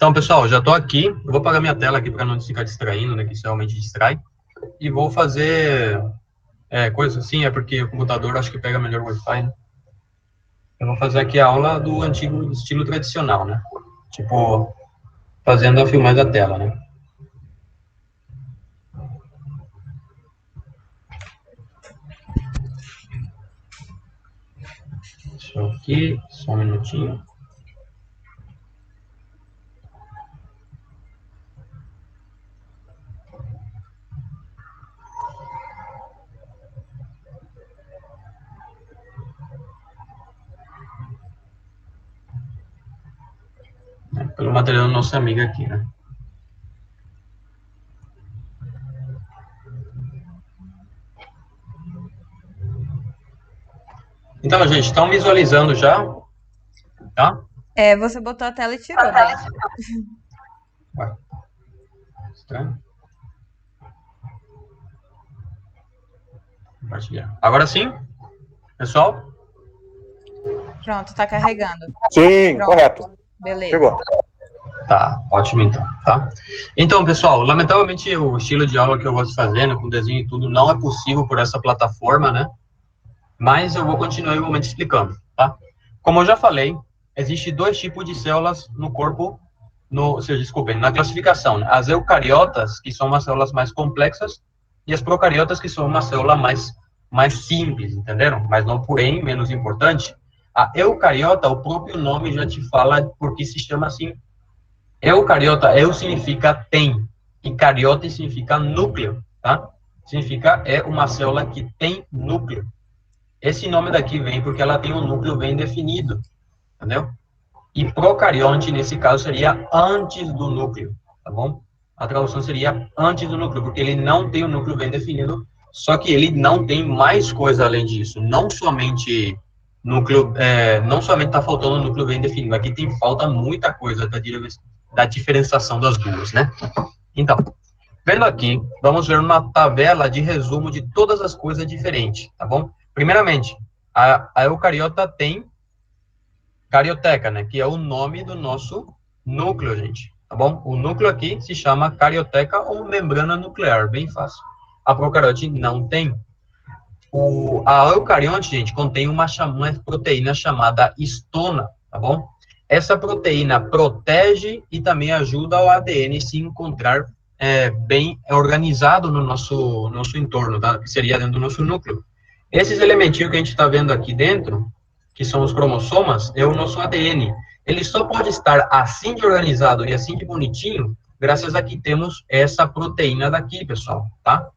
Então, pessoal, já estou aqui. Eu vou apagar minha tela aqui para não ficar distraindo, né? Que isso realmente distrai. E vou fazer coisa assim, é porque o computador acho que pega melhor o Wi-Fi, né? Eu vou fazer aqui a aula do antigo estilo tradicional, né? Tipo, fazendo a filmagem da tela, né? Deixa eu aqui, só um minutinho. Pelo material do nosso amigo aqui, né? Então, gente, estão visualizando já? Tá? Você botou a tela e tirou daí. Vai. Estranho. Compartilhar. Agora sim, pessoal? Pronto, tá carregando. Sim, Pronto. correto. Beleza. Chegou. Tá, ótimo então, tá? Então, pessoal, lamentavelmente o estilo de aula que eu gosto de fazer, né, com desenho e tudo, não é possível por essa plataforma, né? Mas eu vou continuar igualmente explicando, tá? Como eu já falei, existem dois tipos de células no corpo, desculpem, na classificação, né? As eucariotas, que são umas células mais complexas, e as procariotas, que são uma célula mais simples, entenderam? Mas não, porém, menos importante. A eucariota, o próprio nome já te fala por que se chama assim. Eucariota, significa tem, e cariote significa núcleo, tá? Significa uma célula que tem núcleo. Esse nome daqui vem porque ela tem um núcleo bem definido, entendeu? E procarionte, nesse caso, seria antes do núcleo, tá bom? A tradução seria antes do núcleo, porque ele não tem o núcleo bem definido, só que ele não tem mais coisa além disso. Não somente núcleo, não somente está faltando o núcleo bem definido, aqui falta muita coisa da diferenciação das duas, né? Então, vendo aqui, vamos ver uma tabela de resumo de todas as coisas diferentes, tá bom? Primeiramente, a eucariota tem carioteca, né? Que é o nome do nosso núcleo, gente, tá bom? O núcleo aqui se chama carioteca ou membrana nuclear, bem fácil. A procariote não tem. A eucarionte, gente, contém uma proteína chamada histona, tá bom? Essa proteína protege e também ajuda o ADN se encontrar bem organizado no nosso entorno, tá? Que seria dentro do nosso núcleo. Esses elementinhos que a gente está vendo aqui dentro, que são os cromossomas, é o nosso ADN. Ele só pode estar assim de organizado e assim de bonitinho, graças a que temos essa proteína daqui, pessoal, tá?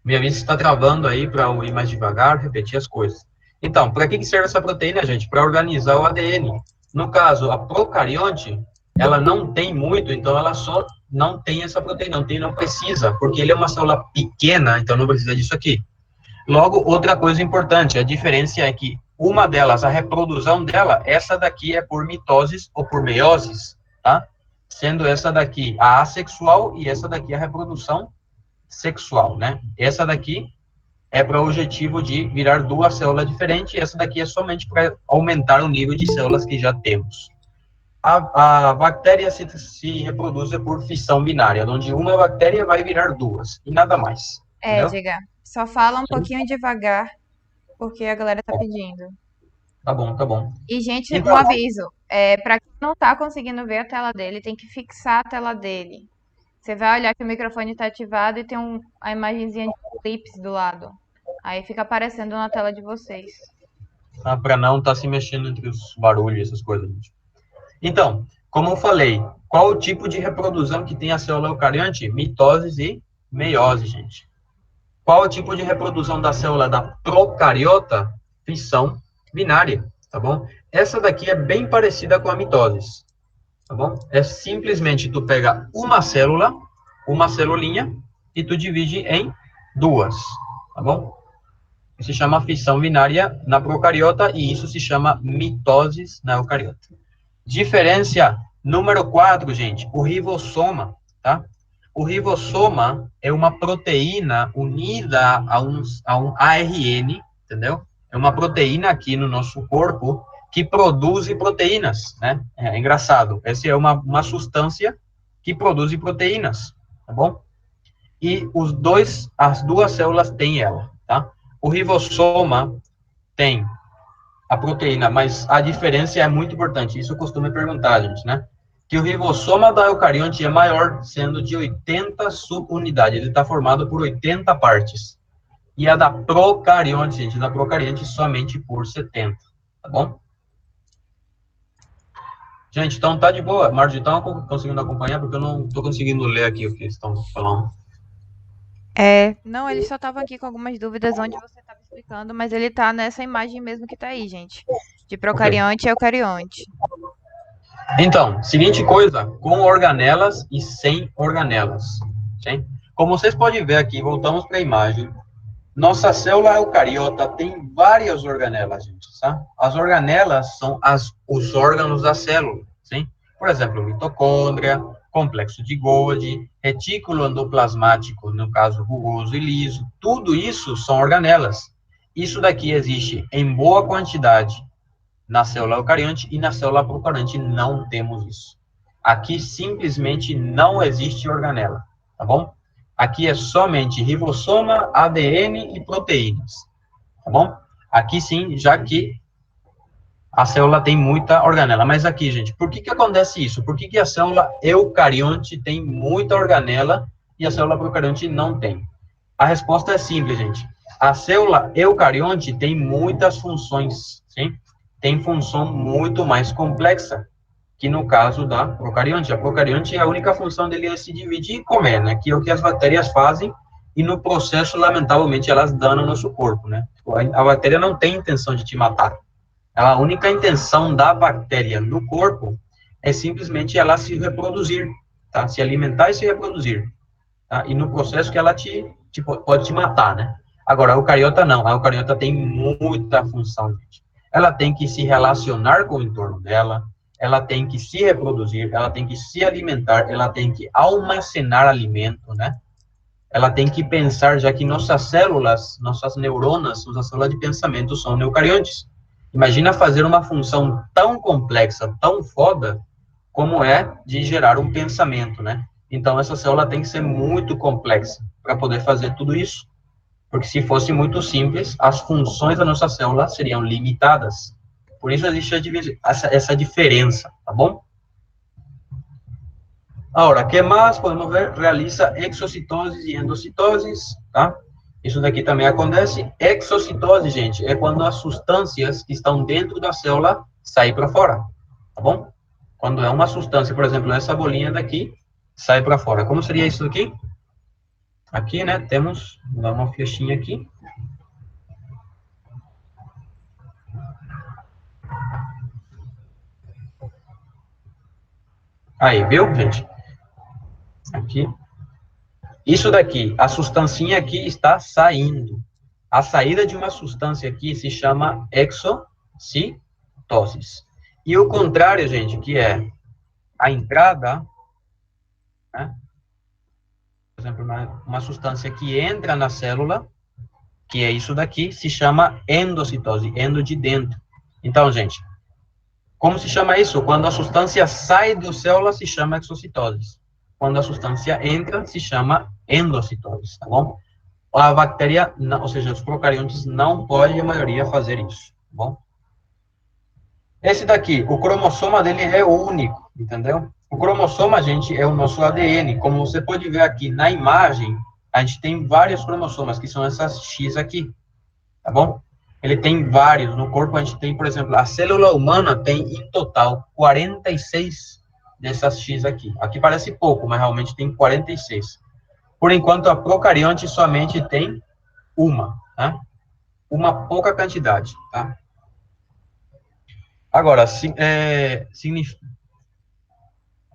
Minha vista está travando aí para eu ir mais devagar, repetir as coisas. Então, para que serve essa proteína, gente? Para organizar o ADN. No caso, a procarionte, ela não tem muito, então ela só não tem essa proteína, não precisa, porque ele é uma célula pequena, então não precisa disso aqui. Logo, outra coisa importante, a diferença é que uma delas, a reprodução dela, essa daqui é por mitoses ou por meioses, tá? Sendo essa daqui a assexual e essa daqui a reprodução sexual, né? Essa daqui é para o objetivo de virar duas células diferentes, e essa daqui é somente para aumentar o nível de células que já temos. A bactéria se reproduz por fissão binária, onde uma bactéria vai virar duas, e nada mais. Entendeu? Diga, só fala um pouquinho devagar, porque a galera tá pedindo. Tá bom, tá bom. E, gente, Então, um aviso. Para quem não tá conseguindo ver a tela dele, tem que fixar a tela dele. Você vai olhar que o microfone tá ativado e tem a imagenzinha de clips do lado. Aí fica aparecendo na tela de vocês. para não estar se mexendo entre os barulhos e essas coisas. Gente. Então, como eu falei, qual o tipo de reprodução que tem a célula eucarionte? Mitose e meiose, gente. Qual o tipo de reprodução da célula da procariota? Fissão binária, tá bom? Essa daqui é bem parecida com a mitose, tá bom? É simplesmente tu pega uma celulinha, e tu divide em duas, tá bom? Isso se chama fissão binária na procariota e isso se chama mitose na eucariota. Diferença número 4, gente, o ribossoma, tá? O ribossoma é uma proteína unida a um ARN, entendeu? É uma proteína aqui no nosso corpo que produz proteínas, né? É engraçado. Essa é uma substância que produz proteínas, tá bom? E as duas células têm ela, tá? O ribossoma tem a proteína, mas a diferença é muito importante. Isso eu costumo perguntar, gente, né? Que o ribossoma da eucarionte é maior, sendo de 80 subunidades. Ele está formado por 80 partes. E a da procarionte, gente, da procarionte somente por 70, tá bom? Gente, então tá de boa. Margem, tá conseguindo acompanhar? Porque eu não estou conseguindo ler aqui o que eles estão falando. Não, ele só tava aqui com algumas dúvidas onde você estava explicando, mas ele tá nessa imagem mesmo que tá aí, gente. De Ok. procarionte e eucarionte. Então, seguinte coisa, com organelas e sem organelas. Sim? Como vocês podem ver aqui, voltamos para a imagem. Nossa célula eucariota tem várias organelas, gente, tá? As organelas são os órgãos da célula, sim? Por exemplo, mitocôndria, complexo de Golgi, retículo endoplasmático, no caso rugoso e liso, tudo isso são organelas. Isso daqui existe em boa quantidade na célula eucarionte e na célula procarionte não temos isso. Aqui simplesmente não existe organela, tá bom? Aqui é somente ribossoma, ADN e proteínas, tá bom? Aqui sim, já que a célula tem muita organela. Mas aqui, gente, por que acontece isso? Por que a célula eucarionte tem muita organela e a célula procarionte não tem? A resposta é simples, gente. A célula eucarionte tem muitas funções, sim? Tem função muito mais complexa que no caso da procarionte. A procarionte, a única função dele é se dividir e comer, né? Que é o que as bactérias fazem e no processo, lamentavelmente, elas dão no nosso corpo, né? A bactéria não tem intenção de te matar. A única intenção da bactéria no corpo é simplesmente ela se reproduzir, tá? Se alimentar e se reproduzir, tá? E no processo que ela pode te matar, né? Agora, a eucariota não. A eucariota tem muita função, gente. Ela tem que se relacionar com o entorno dela, ela tem que se reproduzir, ela tem que se alimentar, ela tem que almacenar alimento, né? Ela tem que pensar, já que nossas células, nossas neuronas, nossas células de pensamento são eucariontes. Imagina fazer uma função tão complexa, tão foda, como é de gerar um pensamento, né? Então, essa célula tem que ser muito complexa para poder fazer tudo isso. Porque se fosse muito simples, as funções da nossa célula seriam limitadas. Por isso existe essa diferença, tá bom? Agora, o que mais podemos ver? Realiza exocitoses e endocitoses, tá? Isso daqui também acontece. Exocitose, gente, é quando as substâncias que estão dentro da célula saem para fora, tá bom? Quando é uma substância, por exemplo, essa bolinha daqui, sai para fora. Como seria isso aqui? Aqui, né, temos, vou dar uma flechinha aqui. Aí, viu, gente? Aqui. Isso daqui, a substancinha aqui está saindo. A saída de uma substância aqui se chama exocitose. E o contrário, gente, que é a entrada, né? Por exemplo, uma substância que entra na célula, que é isso daqui, se chama endocitose, endo de dentro. Então, gente, como se chama isso? Quando a substância sai da célula, se chama exocitose. Quando a substância entra, se chama endocitose, tá bom? A bactéria, não, ou seja, os procariontes não podem, a maioria, fazer isso, tá bom? Esse daqui, o cromossoma dele é único, entendeu? O cromossoma, gente, é o nosso ADN. Como você pode ver aqui na imagem, a gente tem vários cromossomas, que são essas X aqui, tá bom? Ele tem vários. No corpo a gente tem, por exemplo, a célula humana tem, em total, 46 dessas X aqui. Aqui parece pouco, mas realmente tem 46. Por enquanto, a procarionte somente tem uma, tá? Uma pouca quantidade, tá? Agora,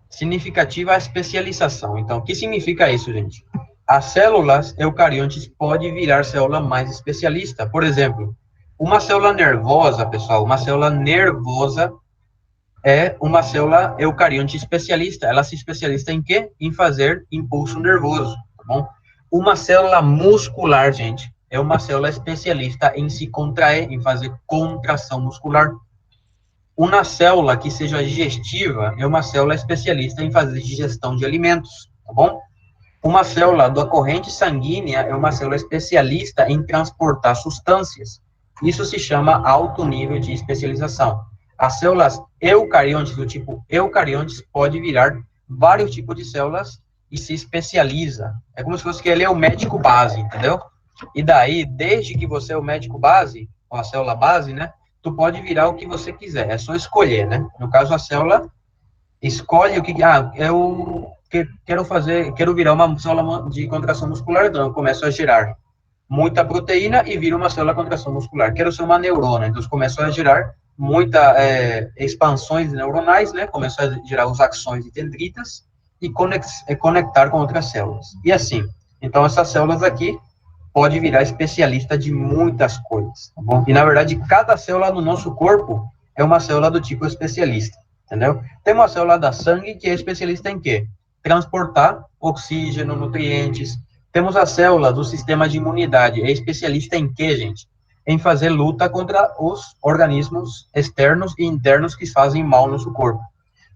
significativa a especialização. Então, o que significa isso, gente? As células eucariontes podem virar célula mais especialista. Por exemplo, uma célula nervosa, pessoal, uma célula nervosa é uma célula eucarionte especialista. Ela se especializa em quê? Em fazer impulso nervoso, tá bom? Uma célula muscular, gente, é uma célula especialista em se contrair, em fazer contração muscular. Uma célula que seja digestiva é uma célula especialista em fazer digestão de alimentos, tá bom? Uma célula da corrente sanguínea é uma célula especialista em transportar substâncias. Isso se chama alto nível de especialização. As células eucariontes, do tipo eucariontes, pode virar vários tipos de células e se especializa. É como se fosse que ele é o médico base, entendeu? E daí, desde que você é o médico base, ou a célula base, né? Tu pode virar o que você quiser, é só escolher, né? No caso, a célula escolhe o que, eu quero virar uma célula de contração muscular, então eu começo a gerar muita proteína e vira uma célula de contração muscular. Quero ser uma neurona, então eu começo a gerar muita expansões neuronais, né? Começo a gerar os axões e dendritas e conectar com outras células. E assim, então essas células aqui pode virar especialista de muitas coisas, tá bom? E, na verdade, cada célula no nosso corpo é uma célula do tipo especialista, entendeu? Tem uma célula da sangue que é especialista em quê? Transportar oxígeno, nutrientes. Temos a célula do sistema de imunidade, é especialista em quê, gente? Em fazer luta contra os organismos externos e internos que fazem mal no nosso corpo.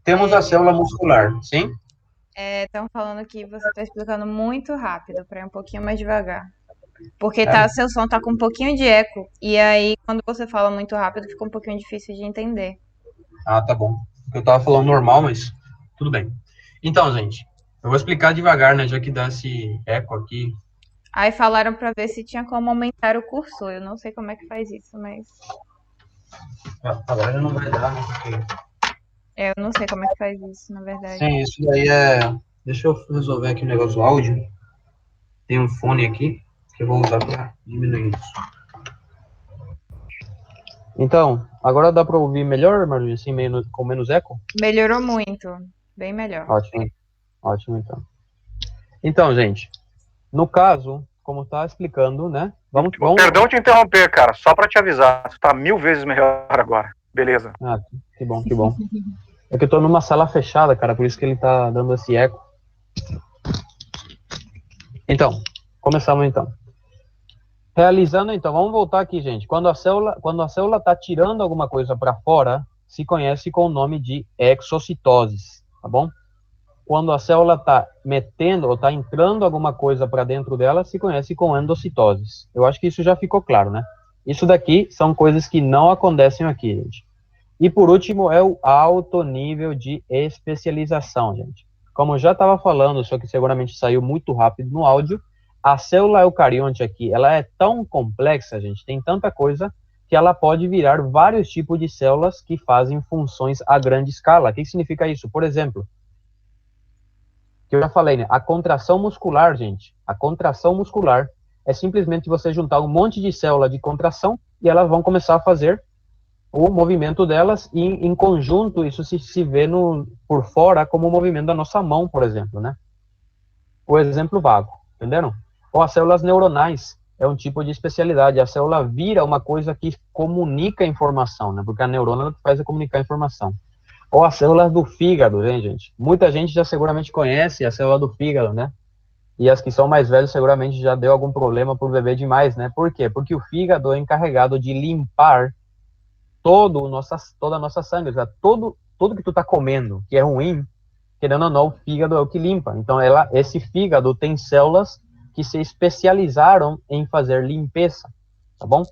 Temos a célula muscular, sim? Estão falando que você está explicando muito rápido, para ir um pouquinho mais devagar. Porque É. seu som tá com um pouquinho de eco. E aí, quando você fala muito rápido, fica um pouquinho difícil de entender. Ah, tá bom. Eu tava falando normal, mas tudo bem. Então, gente, eu vou explicar devagar, né, já que dá esse eco aqui. Aí falaram para ver se tinha como aumentar o cursor. Eu não sei como é que faz isso, mas. Agora não vai dar, né, porque... Eu não sei como é que faz isso, na verdade. Sim, isso daí é... Deixa eu resolver aqui o negócio do áudio. Tem um fone aqui que eu vou usar para diminuir isso. Então, agora dá para ouvir melhor, Marlene, assim, com menos eco? Melhorou muito. Bem melhor. Ótimo, ótimo, então. Então, gente, no caso, como tá explicando, né? Vamos... Perdão te interromper, cara, só para te avisar, tu tá 1000 vezes melhor agora. Beleza. Ah, que bom, que bom. É que eu tô numa sala fechada, cara, por isso que ele tá dando esse eco. Então, começamos então. Realizando, então, vamos voltar aqui, gente. Quando a célula tá tirando alguma coisa para fora, se conhece com o nome de exocitose, tá bom? Quando a célula está metendo ou está entrando alguma coisa para dentro dela, se conhece com endocitose. Eu acho que isso já ficou claro, né? Isso daqui são coisas que não acontecem aqui, gente. E por último é o alto nível de especialização, gente. Como eu já estava falando, só que seguramente saiu muito rápido no áudio, a célula eucarionte aqui, ela é tão complexa, gente, tem tanta coisa, que ela pode virar vários tipos de células que fazem funções a grande escala. O que significa isso? Por exemplo, que eu já falei, né? A contração muscular, gente, a contração muscular é simplesmente você juntar um monte de célula de contração e elas vão começar a fazer o movimento delas e em conjunto isso se vê por fora como o movimento da nossa mão, por exemplo, né? O exemplo vago, entenderam? Ou as células neuronais é um tipo de especialidade. A célula vira uma coisa que comunica informação, né? Porque a neurona faz a comunicar informação. Ou as células do fígado, hein, gente? Muita gente já seguramente conhece a célula do fígado, né? E as que são mais velhos seguramente já deu algum problema por beber demais, né? Por quê? Porque o fígado é encarregado de limpar toda a nossa sangue, tudo que tu tá comendo, que é ruim, querendo ou não, o fígado é o que limpa. Então, esse fígado tem células que se especializaram em fazer limpeza, tá bom?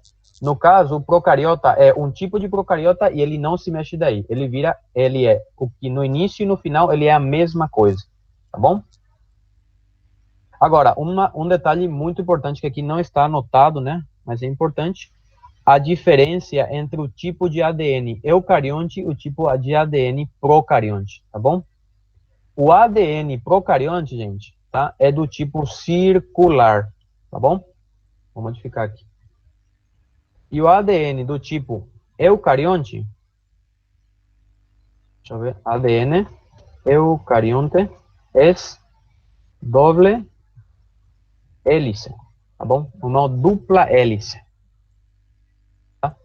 No caso, o procariota é um tipo de procariota e ele não se mexe daí. Ele é o que no início e no final ele é a mesma coisa, tá bom? Agora, um detalhe muito importante que aqui não está anotado, né? Mas é importante. A diferença entre o tipo de ADN eucarionte e o tipo de ADN procarionte, tá bom? O ADN procarionte, gente, tá? É do tipo circular, tá bom? Vou modificar aqui. E o ADN do tipo eucarionte, deixa eu ver, ADN eucarionte é doble hélice, tá bom? Uma dupla hélice. Tá?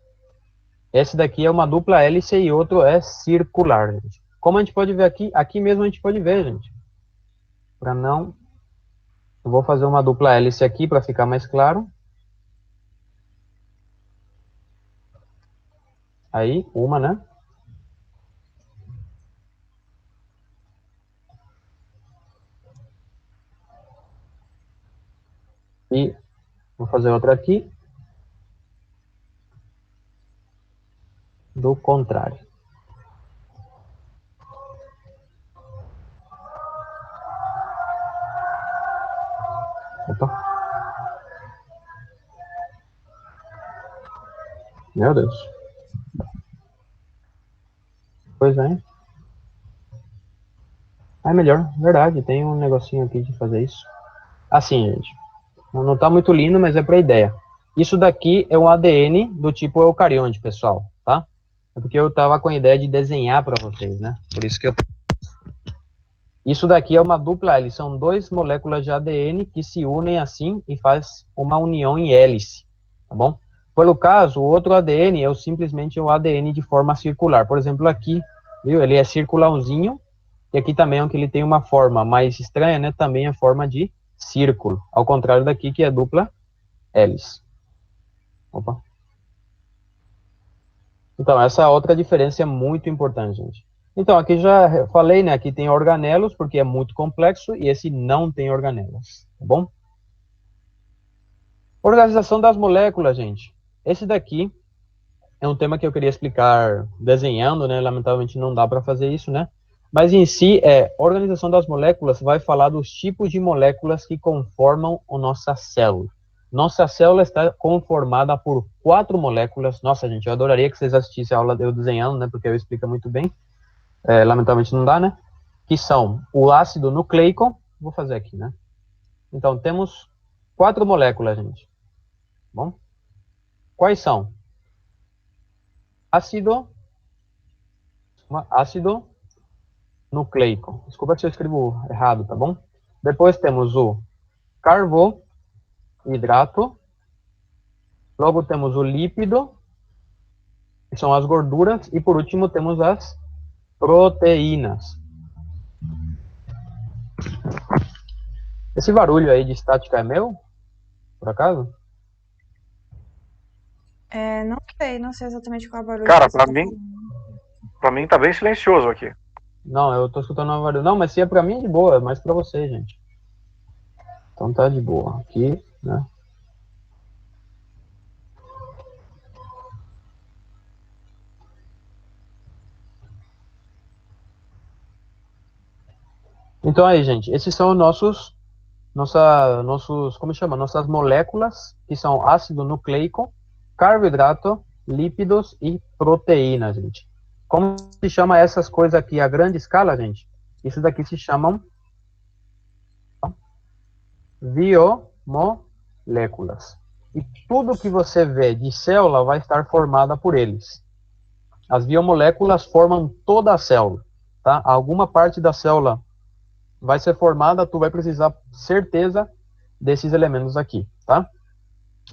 Esse daqui é uma dupla hélice e outro é circular, gente. Como a gente pode ver aqui mesmo a gente pode ver, gente. Para não... Eu vou fazer uma dupla hélice aqui para ficar mais claro. Aí, uma, né? E vou fazer outra aqui. Do contrário. Opa. Meu Deus. Pois é. É melhor, verdade. Tem um negocinho aqui de fazer isso. Assim, gente. Não tá muito lindo, mas é pra ideia. Isso daqui é um ADN do tipo eucarionte, pessoal, tá? É porque eu tava com a ideia de desenhar para vocês, né? Por isso que eu... Isso daqui é uma dupla hélice. São duas moléculas de ADN que se unem assim e faz uma união em hélice, tá bom? Pelo caso, o outro ADN é simplesmente o ADN de forma circular. Por exemplo, aqui, viu? Ele é circularzinho. E aqui também, aunque ele tem uma forma mais estranha, né? Também é forma de círculo. Ao contrário daqui, que é dupla hélice. Opa. Então, essa outra diferença é muito importante, gente. Então, aqui já falei, né? Aqui tem organelos, porque é muito complexo, e esse não tem organelos, tá bom? Organização das moléculas, gente. Esse daqui é um tema que eu queria explicar desenhando, né? Lamentavelmente não dá para fazer isso, né? Mas em si, organização das moléculas vai falar dos tipos de moléculas que conformam a nossa célula. Nossa célula está conformada por 4 moléculas. Nossa, gente, eu adoraria que vocês assistissem a aula eu desenhando, né? Porque eu explico muito bem. Lamentavelmente não dá, né? Que são o ácido nucleico. Vou fazer aqui, né? Então, temos 4 moléculas, gente. Bom? Quais são? Ácido nucleico. Desculpa se eu escrevo errado, tá bom? Depois temos o carboidrato. Logo temos o lípido, que são as gorduras. E por último temos as proteínas. Esse barulho aí de estática é meu? Por acaso? Não sei exatamente qual é o barulho. Cara, que você tá pra falando. mim tá bem silencioso aqui. Não, eu tô escutando uma barulho. Não, mas se é pra mim é de boa, é mais pra você, gente. Então tá de boa. Aqui, né? Então aí, gente, esses são nossos, como chama? Nossas moléculas, que são ácido nucleico, carboidrato, lípidos e proteínas, gente. Como se chama essas coisas aqui a grande escala, gente? Isso daqui se chamam biomoléculas. E tudo que você vê de célula vai estar formada por eles. As biomoléculas formam toda a célula, tá? Alguma parte da célula vai ser formada, tu vai precisar certeza desses elementos aqui, tá?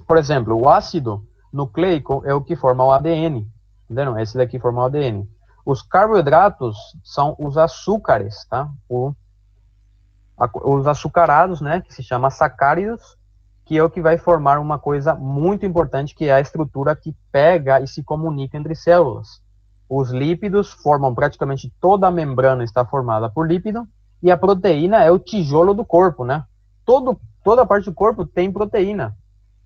Por exemplo, o ácido nucleico é o que forma o ADN, entendeu? Esse daqui forma o ADN. Os carboidratos são os açúcares, tá? Os açucarados, né, que se chama sacáridos, que é o que vai formar uma coisa muito importante, que é a estrutura que pega e se comunica entre células. Os lípidos formam praticamente toda a membrana, está formada por lípido, e a proteína é o tijolo do corpo, né? Toda a parte do corpo tem proteína.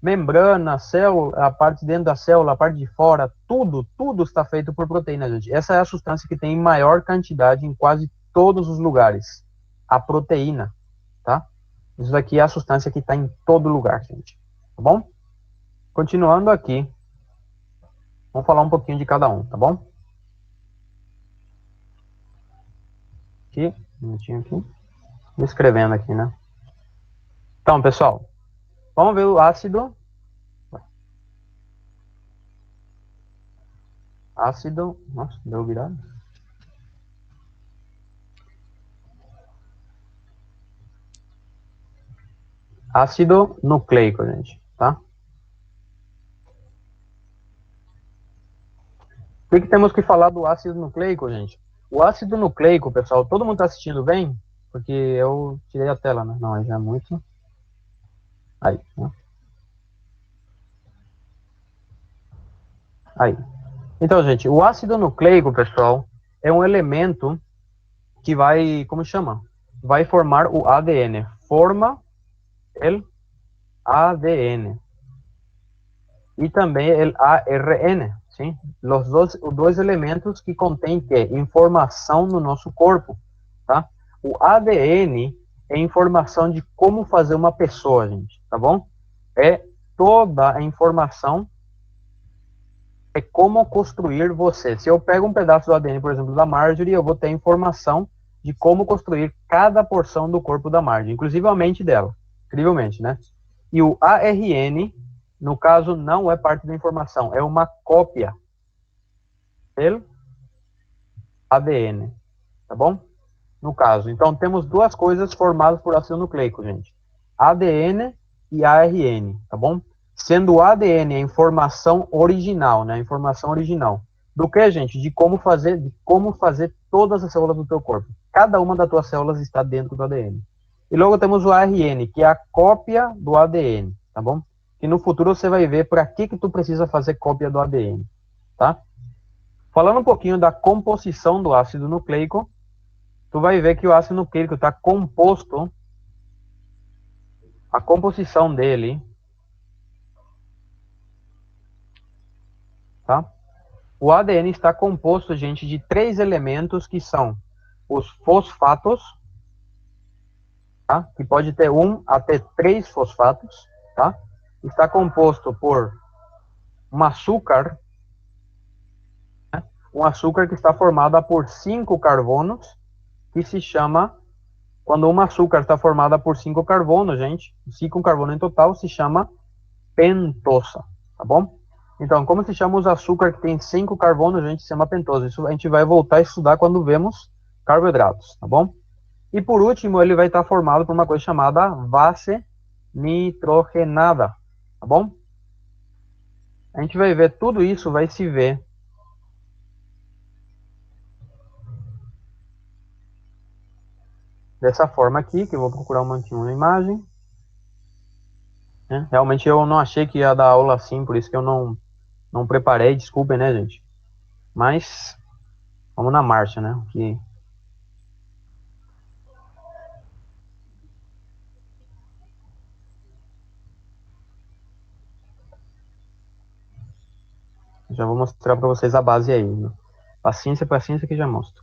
Membrana, célula, a parte dentro da célula, a parte de fora, tudo está feito por proteína, gente. Essa é a substância que tem maior quantidade em quase todos os lugares. A proteína, tá? Isso daqui é a substância que está em todo lugar, gente. Tá bom? Continuando aqui. Vamos falar um pouquinho de cada um, tá bom? Aqui, um minutinho aqui. Vou escrevendo aqui, né? Então, pessoal, vamos ver o ácido. Nossa, deu virado. Ácido nucleico, gente, tá? O que temos que falar do ácido nucleico, gente? O ácido nucleico, pessoal, todo mundo tá assistindo bem? Porque eu tirei a tela, né? Não, aí já é muito. Aí, né? Aí. Então, gente, o ácido nucleico, pessoal, é um elemento que vai, como chama? Vai formar o ADN. Forma el ADN. E também o ARN, sim? Os dois elementos que contêm que? Informação no nosso corpo, tá? O ADN é informação de como fazer uma pessoa, gente, tá bom? É toda a informação, é como construir você. Se eu pego um pedaço do ADN, por exemplo, da Marjorie, eu vou ter informação de como construir cada porção do corpo da Marjorie, inclusive a mente dela, incrivelmente, né? E o ARN, no caso, não é parte da informação, é uma cópia do ADN, tá bom? No caso, então temos duas coisas formadas por ácido nucleico, gente. ADN e ARN, tá bom? Sendo o ADN a informação original, né? A informação original. Do que, gente? De como fazer todas as células do teu corpo. Cada uma das tuas células está dentro do ADN. E logo temos o ARN, que é a cópia do ADN, tá bom? Que no futuro você vai ver para que tu precisa fazer cópia do ADN, tá? Falando um pouquinho da composição do ácido nucleico, tu vai ver que o ácido nucleico está composto, a composição dele, tá? O ADN está composto, gente, de 3 elementos que são os fosfatos, tá? Que pode ter 1 até 3 fosfatos, tá? Está composto por um açúcar, né? Um açúcar que está formado por 5 carbonos, que se chama, quando um açúcar está formado por 5 carbonos, gente, 5 carbonos em total, se chama pentosa, tá bom? Então, como se chama os açúcar que tem 5 carbonos, a gente chama pentosa. Isso a gente vai voltar a estudar quando vemos carboidratos, tá bom? E por último, ele vai estar formado por uma coisa chamada base nitrogenada, tá bom? A gente vai ver tudo isso, vai se ver dessa forma aqui, que eu vou procurar uma imagem. Realmente eu não achei que ia dar aula assim, por isso que eu não preparei, desculpem, né, gente? Mas vamos na marcha, né? Que já vou mostrar para vocês a base aí. Né? Paciência que já mostro.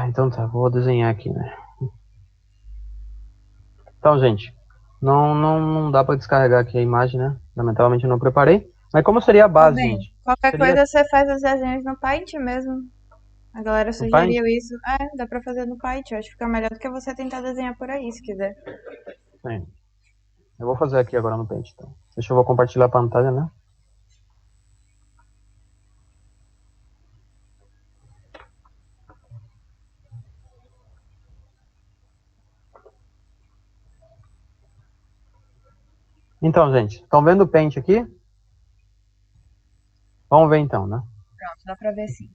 Então tá, vou desenhar aqui, né? Então, gente, não dá para descarregar aqui a imagem, né? Lamentavelmente eu não preparei. Mas como seria a base, Bem, gente? qualquer Seria coisa você faz os desenhos no Paint mesmo. A galera no Paint? sugeriu isso. Dá pra fazer no Paint. Eu acho que fica melhor do que você tentar desenhar por aí, se quiser. Sim. Eu vou fazer aqui agora no Paint, então. Deixa eu vou compartilhar a pantalla, né? Então, gente, estão vendo o Paint aqui? Vamos ver então, né? Pronto, dá pra ver sim.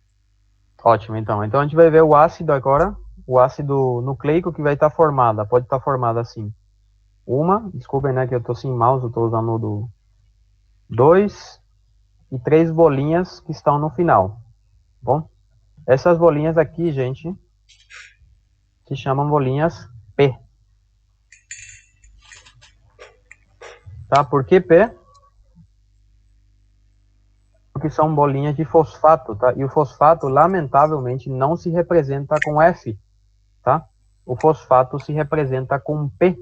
Ótimo, então. Então a gente vai ver o ácido agora, o ácido nucleico que vai estar formado, pode estar formado assim. Desculpem, né, que eu estou sem mouse, eu estou usando o do 2 e 3 bolinhas que estão no final. Bom, essas bolinhas aqui, gente, se chamam bolinhas P. Tá? Por que P? Porque são bolinhas de fosfato, tá? E o fosfato, lamentavelmente, não se representa com F, tá? O fosfato se representa com P,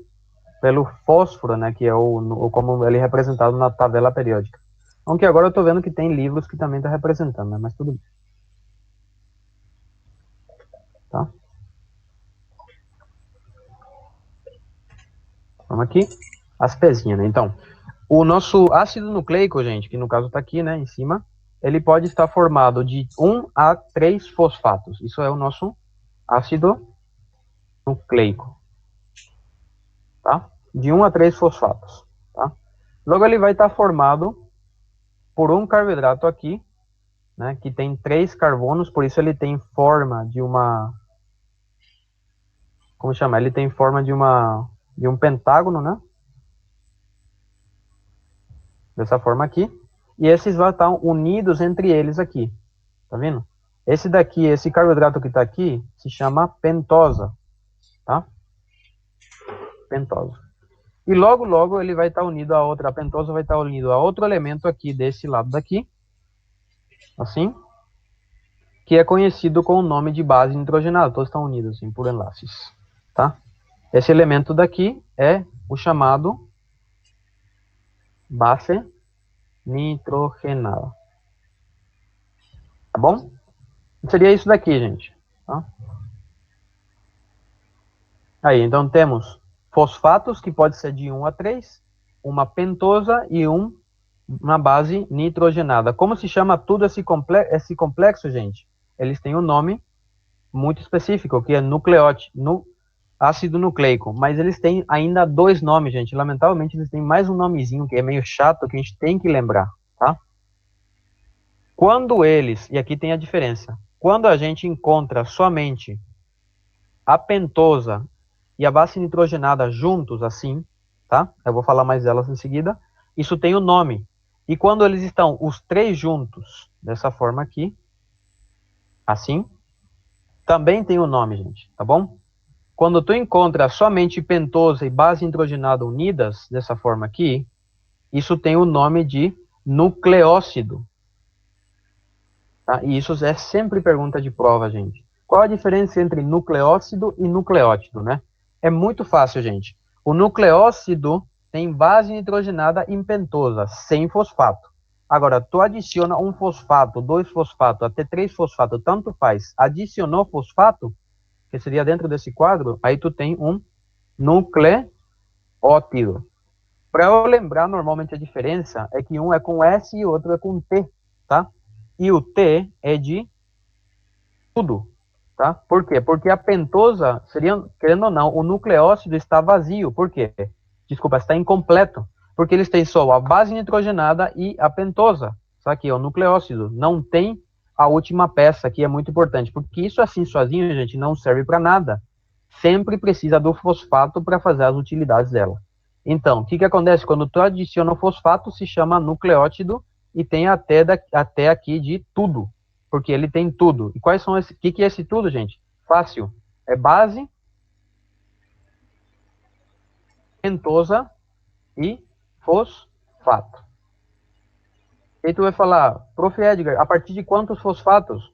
pelo fósforo, né? Que é como ele é representado na tabela periódica. Aunque agora eu estou vendo que tem livros que também está representando, né? Mas tudo bem. Tá? Vamos aqui. As pezinhas, né? Então, o nosso ácido nucleico, gente, que no caso está aqui, né, em cima, ele pode estar formado de 1 a 3 fosfatos. Isso é o nosso ácido nucleico. Tá? De 1 a 3 fosfatos. Tá? Logo, ele vai estar formado por um carboidrato aqui, né, que tem 3 carbonos, por isso ele tem forma de uma... Como chama? Ele tem forma de um pentágono, né? Dessa forma aqui. E esses vão estar unidos entre eles aqui. Tá vendo? Esse daqui, esse carboidrato que está aqui, se chama pentosa, tá? Pentosa. E logo, logo ele vai estar unido a outra, a pentosa vai estar unido a outro elemento aqui desse lado daqui, assim, que é conhecido com o nome de base nitrogenada. Todos estão unidos assim por enlaces, tá? Esse elemento daqui é o chamado base nitrogenada. Tá bom? Seria isso daqui, gente. Tá? Aí, então temos fosfatos, que pode ser de 1 a 3, uma pentosa e uma base nitrogenada. Como se chama tudo esse complexo, gente? Eles têm um nome muito específico, que é nucleótido, ácido nucleico. Mas eles têm ainda 2 nomes, gente. Lamentavelmente, eles têm mais um nomezinho, que é meio chato, que a gente tem que lembrar, tá? Quando eles, e aqui tem a diferença, quando a gente encontra somente a pentosa e a base nitrogenada juntos, assim, tá? Eu vou falar mais delas em seguida. Isso tem o nome. E quando eles estão os 3 juntos, dessa forma aqui, assim, também tem o nome, gente, tá bom? Quando tu encontra somente pentosa e base nitrogenada unidas, dessa forma aqui, isso tem o nome de nucleócido. Tá? E isso é sempre pergunta de prova, gente. Qual a diferença entre nucleócido e nucleótido, né? É muito fácil, gente. O nucleócido tem base nitrogenada em pentosa, sem fosfato. Agora, tu adiciona um fosfato, 2 fosfatos, até 3 fosfatos, tanto faz. Adicionou fosfato, que seria dentro desse quadro, aí tu tem um nucleótido. Para eu lembrar, normalmente a diferença é que um é com S e o outro é com T, tá? E o T é de tudo, tá? Por quê? Porque a pentosa, seria, querendo ou não, o nucleócido está vazio. Por quê? Desculpa, está incompleto. Porque eles têm só a base nitrogenada e a pentosa. Isso aqui é o nucleócido. Não tem a última peça, que é muito importante. Porque isso assim sozinho, gente, não serve para nada. Sempre precisa do fosfato para fazer as utilidades dela. Então, o que, que acontece? Quando tu adiciona o fosfato, se chama nucleótido e tem até aqui de tudo, porque ele tem tudo. E quais são esse? O que, que é esse tudo, gente? Fácil. É base, pentosa e fosfato. E aí tu vai falar, prof. Edgar, a partir de quantos fosfatos?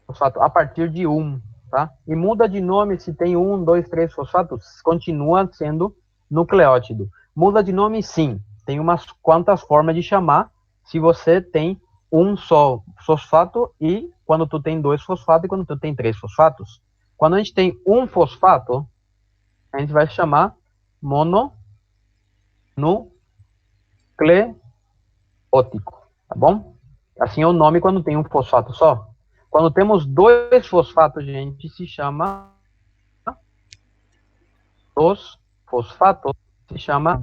Fosfato, a partir de 1, tá? E muda de nome se tem 1, 2, 3 fosfatos, continua sendo nucleótido. Muda de nome, sim. Tem umas quantas formas de chamar se você tem um só fosfato e quando tu tem 2 fosfatos e quando tu tem 3 fosfatos. Quando a gente tem um fosfato, a gente vai chamar mononucleótico, tá bom? Assim é o nome quando tem um fosfato só. Quando temos 2 fosfatos, gente, se chama dos fosfatos, se chama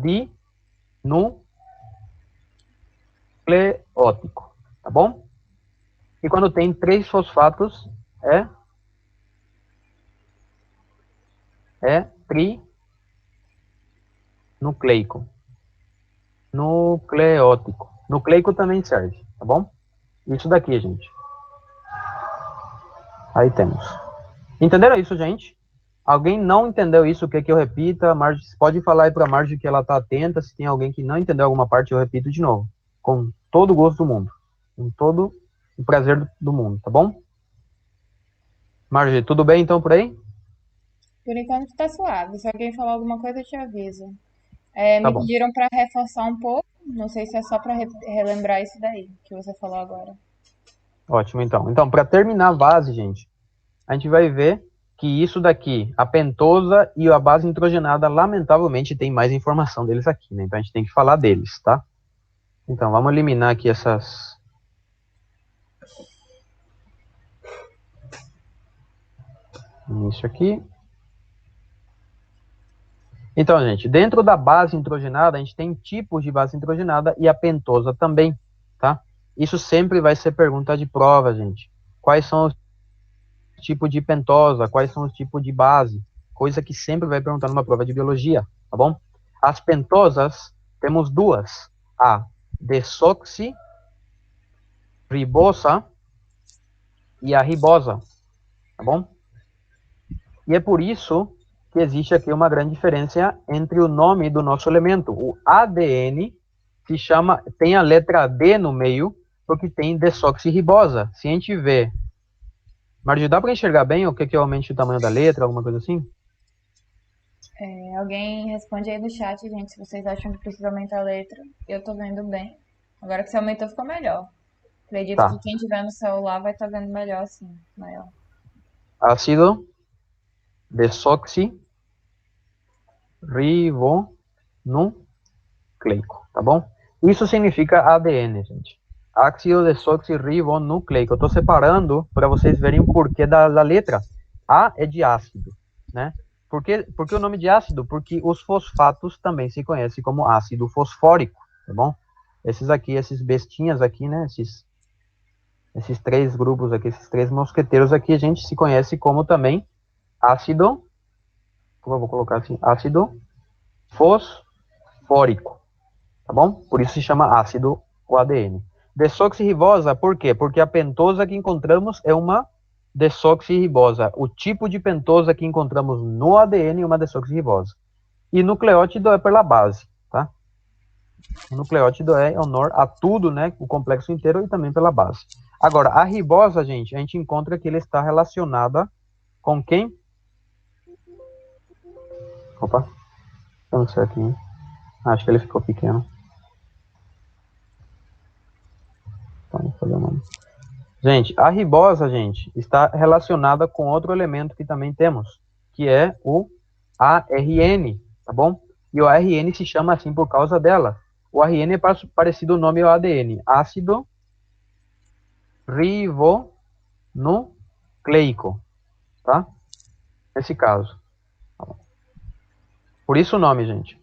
dinucleótico, tá bom? E quando tem 3 fosfatos, é trinucleico. Nucleótico. Nucleico também serve, tá bom? Isso daqui, gente. Aí temos. Entenderam isso, gente? Alguém não entendeu isso, quer que eu repita? Marge, pode falar aí para a Marge que ela está atenta. Se tem alguém que não entendeu alguma parte, eu repito de novo. Com todo o gosto do mundo. Com todo o prazer do mundo, tá bom? Marge, tudo bem então por aí? Por enquanto tá suave. Se alguém falar alguma coisa, eu te aviso. Tá Me bom. pediram para reforçar um pouco. Não sei se é só para relembrar isso daí que você falou agora. Ótimo, então. Então, para terminar a base, gente, a gente vai ver que isso daqui, a pentosa e a base nitrogenada, lamentavelmente, tem mais informação deles aqui, né? Então, a gente tem que falar deles, tá? Então, vamos eliminar aqui isso aqui. Então, gente, dentro da base nitrogenada, a gente tem tipos de base nitrogenada e a pentosa também, tá? Isso sempre vai ser pergunta de prova, gente. Quais são os tipos de pentosa? Quais são os tipos de base? Coisa que sempre vai perguntar numa prova de biologia, tá bom? As pentosas, temos duas. A desoxirribosa e a ribosa, tá bom? E é por isso que existe aqui uma grande diferença entre o nome do nosso elemento. O ADN se chama, tem a letra D no meio, porque tem desoxirribosa. Se a gente vê... Marjorie, dá para enxergar bem o que aumente o tamanho da letra, alguma coisa assim? Alguém responde aí no chat, gente, se vocês acham que precisa aumentar a letra. Eu tô vendo bem. Agora que você aumentou, ficou melhor. Acredito Tá. que quem tiver no celular vai estar vendo melhor assim, maior. Ácido desoxirribonucleico, tá bom? Isso significa ADN, gente. Ácido desoxirribonucleico. Eu estou separando para vocês verem o porquê da letra. A é de ácido, né? Por que o nome de ácido? Porque os fosfatos também se conhecem como ácido fosfórico, tá bom? Esses aqui, esses bestinhas aqui, né? Esses três grupos aqui, esses três mosqueteiros aqui, a gente se conhece como também ácido, como eu vou colocar assim, ácido fosfórico, tá bom? Por isso se chama ácido o ADN. Desoxirribosa, por quê? Porque a pentosa que encontramos é uma desoxirribosa. O tipo de pentosa que encontramos no ADN é uma desoxirribosa. E nucleótido é pela base, tá? O nucleótido é honor a tudo, né? O complexo inteiro e também pela base. Agora, a ribosa, gente, a gente encontra que ele está relacionada com quem? Opa, não sei aqui. Acho que ele ficou pequeno. Então, vou fazer o nome. Gente, a ribosa, gente, está relacionada com outro elemento que também temos, que é o ARN, tá bom? E o ARN se chama assim por causa dela. O ARN é parecido ao nome ao ADN, ácido ribonucleico, tá? Nesse caso. Por isso o nome, gente,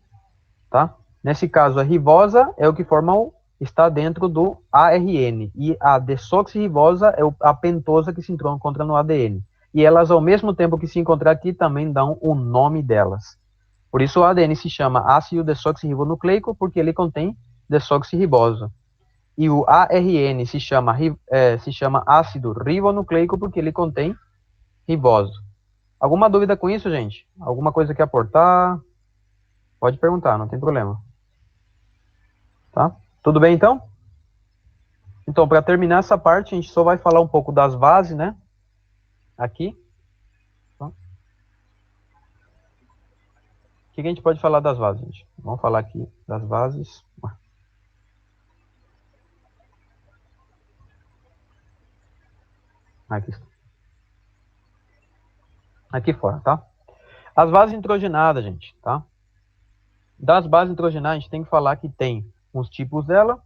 tá? Nesse caso, a ribosa é o que forma está dentro do ARN, e a desoxirribosa é a pentosa que se encontra no ADN. E elas, ao mesmo tempo que se encontram aqui, também dão o nome delas. Por isso o ADN se chama ácido desoxirribonucleico, porque ele contém desoxirribosa. E o ARN se chama ácido ribonucleico, porque ele contém ribosa. Alguma dúvida com isso, gente? Alguma coisa que aportar? Pode perguntar, não tem problema. Tá? Tudo bem, então? Então, para terminar essa parte, a gente só vai falar um pouco das bases, né? Aqui. Tá? O que a gente pode falar das bases, gente? Vamos falar aqui das bases. Aqui. Aqui fora, tá? As bases nitrogenadas, gente, tá? Das bases nitrogenadas, a gente tem que falar que tem os tipos dela.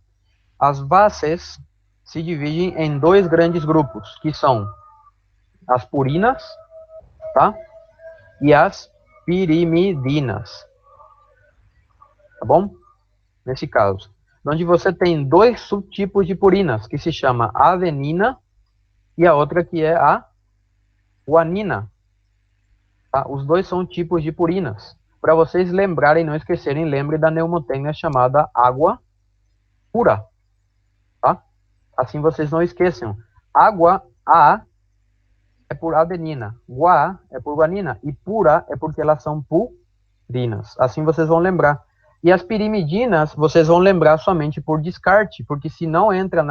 As bases se dividem em dois grandes grupos, que são as purinas, tá? E as pirimidinas. Tá bom? Nesse caso. Onde você tem dois subtipos de purinas, que se chama adenina e a outra que é a guanina. Tá? Os dois são tipos de purinas. Para vocês lembrarem, não esquecerem, lembre da mnemotecnia chamada água pura. Tá? Assim vocês não esqueçam. Água, A, é por adenina. Gua é por guanina. E pura é porque elas são purinas. Assim vocês vão lembrar. E as pirimidinas, vocês vão lembrar somente por descarte. Porque se não entra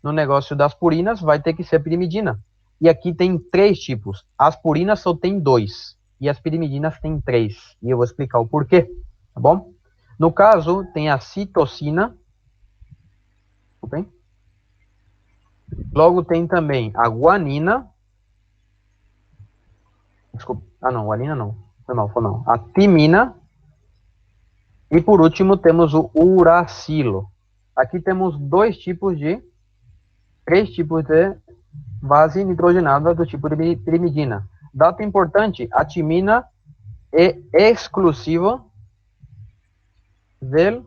no negócio das purinas, vai ter que ser pirimidina. E aqui tem três tipos. As purinas só tem dois. E as pirimidinas tem três. E eu vou explicar o porquê. Tá bom? No caso, tem a citocina. Tudo bem? Logo tem também a guanina. Desculpa. Ah, não. Guanina não. Foi mal. A timina. E por último, temos o uracilo. Aqui temos três tipos de base nitrogenada do tipo de pirimidina. Data importante, a timina é exclusivo del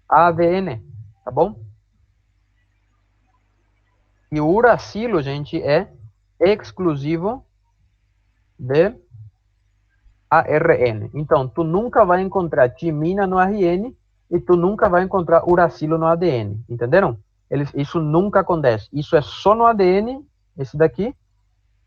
ADN, tá bom? E o uracilo, gente, é exclusivo del ARN. Então, tu nunca vai encontrar timina no RN e tu nunca vai encontrar uracilo no ADN, entenderam? Isso nunca acontece. Isso é só no ADN, esse daqui,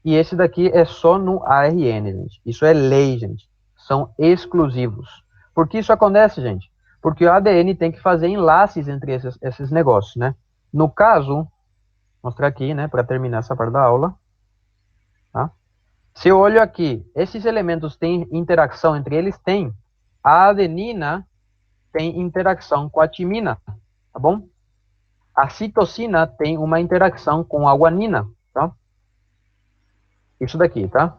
e esse daqui é só no ARN, gente. Isso é lei, gente. São exclusivos. Por que isso acontece, gente? Porque o ADN tem que fazer enlaces entre esses negócios, né? No caso, vou mostrar aqui, né, para terminar essa parte da aula, tá? Se eu olho aqui, esses elementos têm interação entre eles? Tem. A adenina tem interação com a timina, tá bom? A citosina tem uma interação com a guanina, tá? Isso daqui, tá?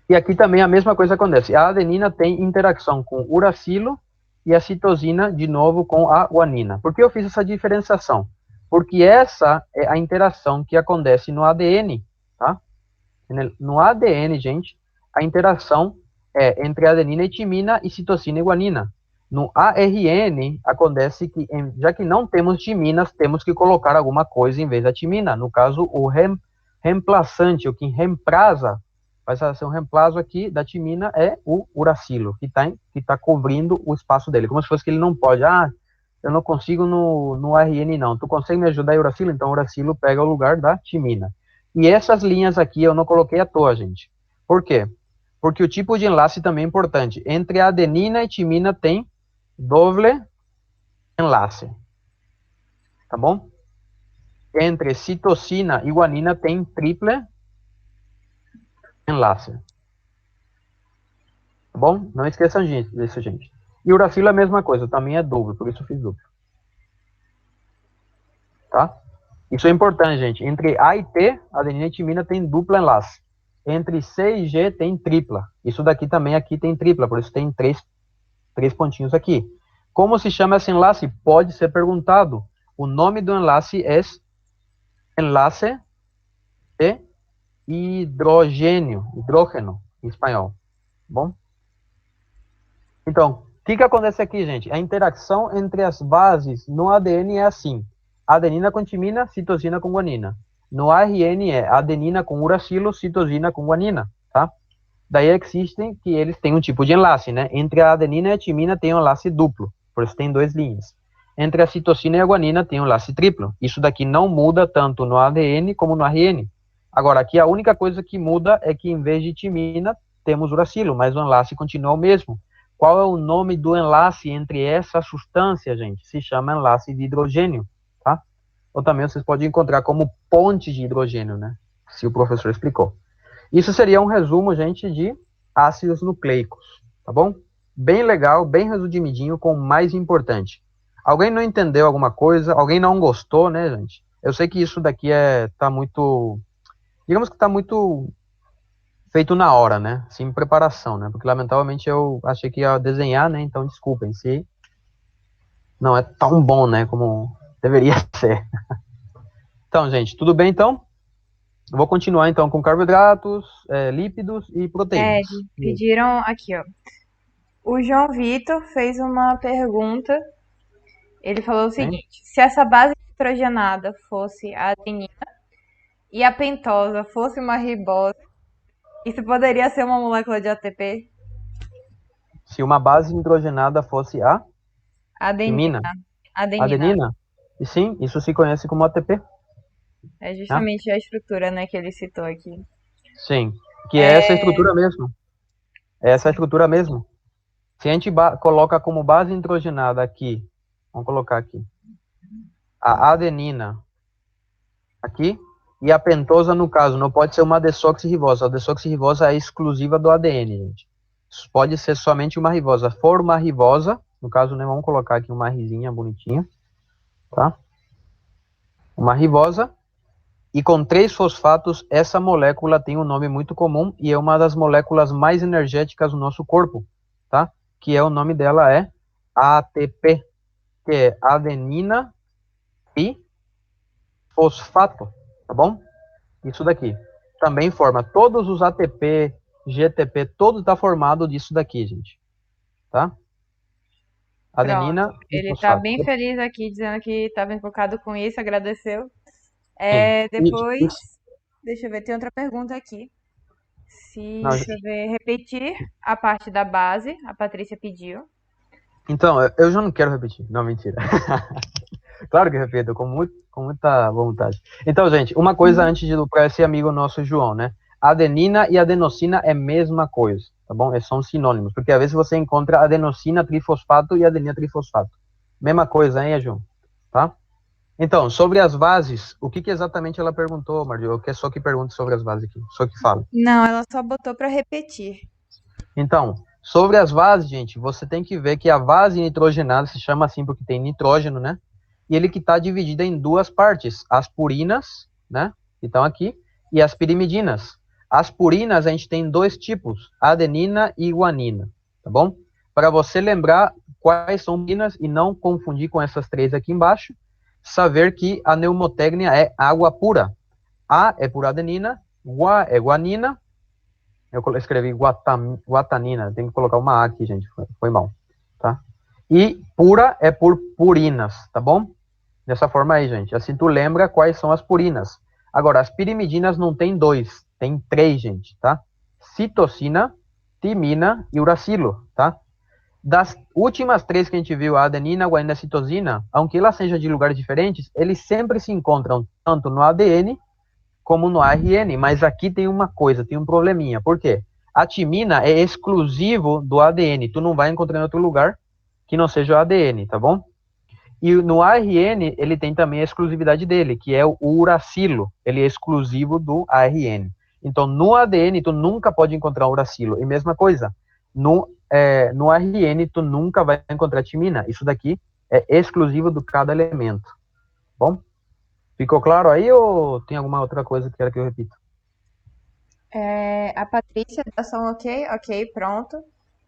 E aqui também a mesma coisa acontece. A adenina tem interação com o uracilo e a citosina, de novo, com a guanina. Por que eu fiz essa diferenciação? Porque essa é a interação que acontece no ADN, tá? No ADN, gente, a interação é entre adenina e timina e citosina e guanina. No ARN, acontece que, já que não temos timinas, temos que colocar alguma coisa em vez da timina. No caso, o reemplaçante, o que reemplaça, vai ser um reemplaço aqui da timina, é o uracilo, que tá cobrindo o espaço dele. Como se fosse que ele não pode. Eu não consigo no ARN, não. Tu consegue me ajudar, uracilo? Então, o uracilo pega o lugar da timina. E essas linhas aqui eu não coloquei à toa, gente. Por quê? Porque o tipo de enlace também é importante. Entre adenina e timina tem doble enlace. Tá bom? Entre citosina e guanina tem triple enlace. Tá bom? Não esqueçam disso, gente. E uracilo é a mesma coisa, também é duplo, por isso eu fiz duplo. Tá? Isso é importante, gente. Entre A e T, adenina e timina tem duplo enlace. Entre C e G tem tripla. Isso daqui também aqui tem tripla, por isso tem três pontinhos aqui. Como se chama esse enlace? Pode ser perguntado. O nome do enlace é enlace de hidrogênio, em espanhol. Bom? Então, o que acontece aqui, gente? A interação entre as bases no ADN é assim. Adenina com timina, citosina com guanina. No ARN é adenina com uracilo, citosina com guanina, tá? Daí existem que eles têm um tipo de enlace, né? Entre a adenina e a timina tem um enlace duplo, por isso tem duas linhas. Entre a citosina e a guanina tem um enlace triplo. Isso daqui não muda tanto no ADN como no ARN. Agora, aqui a única coisa que muda é que em vez de timina, temos uracilo, mas o enlace continua o mesmo. Qual é o nome do enlace entre essa substância, gente? Se chama enlace de hidrogênio, tá? Ou também vocês podem encontrar como ponte de hidrogênio, né? Se o professor explicou. Isso seria um resumo, gente, de ácidos nucleicos, tá bom? Bem legal, bem resumidinho, com o mais importante. Alguém não entendeu alguma coisa? Alguém não gostou, né, gente? Eu sei que isso daqui tá muito... Digamos que tá muito feito na hora, né? Sem preparação, né? Porque, lamentavelmente, eu achei que ia desenhar, né? Então, desculpem se não é tão bom, né? Como deveria ser. Então, gente, tudo bem, então? Eu vou continuar, então, com carboidratos, lípidos e proteínas. Pediram aqui, ó. O João Vitor fez uma pergunta. Ele falou o seguinte: se essa base nitrogenada fosse a adenina e a pentosa fosse uma ribose, isso poderia ser uma molécula de ATP? Se uma base nitrogenada fosse a Adenina. Adenina? E sim, isso se conhece como ATP. É justamente a estrutura, né, que ele citou aqui. Sim, que é essa estrutura mesmo. É essa estrutura mesmo. Se a gente coloca como base nitrogenada aqui, vamos colocar aqui, a adenina aqui, e a pentosa, no caso, não pode ser uma desoxirribose. A desoxirribose é exclusiva do ADN, gente. Isso pode ser somente uma ribosa. For uma ribosa, no caso, né, vamos colocar aqui uma risinha bonitinha, tá? Uma ribosa, e com 3 fosfatos, essa molécula tem um nome muito comum e é uma das moléculas mais energéticas do nosso corpo, tá? Que o nome dela é ATP, que é adenina e fosfato, tá bom? Isso daqui. Também forma todos os ATP, GTP, todo está formado disso daqui, gente. Tá? Adenina Pronto. e Ele tá fosfato. bem feliz aqui, dizendo que estava enfocado com isso, agradeceu. Sim. Depois, deixa eu ver, tem outra pergunta aqui. Deixa eu ver, repetir a parte da base, a Patrícia pediu. Então, eu já não quero repetir. Não, mentira. Claro que eu repito, com muita vontade. Então, gente, uma coisa antes de ir para esse amigo nosso, João, né? Adenina e adenosina é a mesma coisa, tá bom? São sinônimos, porque às vezes você encontra adenosina trifosfato e adenina trifosfato. Mesma coisa, hein, João? Tá? Então, sobre as bases, o que exatamente ela perguntou, Mardio? Eu quero só que pergunte sobre as bases aqui, só que fala. Não, ela só botou para repetir. Então, sobre as bases, gente, você tem que ver que a base nitrogenada se chama assim porque tem nitrógeno, né? E ele que está dividida em duas partes, as purinas, né, que estão aqui, e as pirimidinas. As purinas a gente tem dois tipos, adenina e guanina, tá bom? Para você lembrar quais são purinas e não confundir com essas três aqui embaixo, saber que a pneumotecnia é água pura. A é por adenina, gua é guanina, eu escrevi guatanina, tem que colocar uma A aqui, gente, foi mal, tá? E pura é por purinas, tá bom? Dessa forma aí, gente. Assim tu lembra quais são as purinas. Agora, as pirimidinas não tem dois, tem três, gente, tá? Citocina, timina e uracilo, tá? Das últimas três que a gente viu, a adenina, a guanina e a citosina, aunque elas sejam de lugares diferentes, eles sempre se encontram tanto no ADN como no ARN, mas aqui tem uma coisa, tem um probleminha. Por quê? A timina é exclusivo do ADN, tu não vai encontrar em outro lugar que não seja o ADN, tá bom? E no ARN, ele tem também a exclusividade dele, que é o uracilo. Ele é exclusivo do ARN. Então, no ADN, tu nunca pode encontrar uracilo. E mesma coisa, no ARN, tu nunca vai encontrar timina. Isso daqui é exclusivo de cada elemento. Bom? Ficou claro aí ou tem alguma outra coisa que quer que eu repita? A Patrícia dá só um ok, ok, pronto.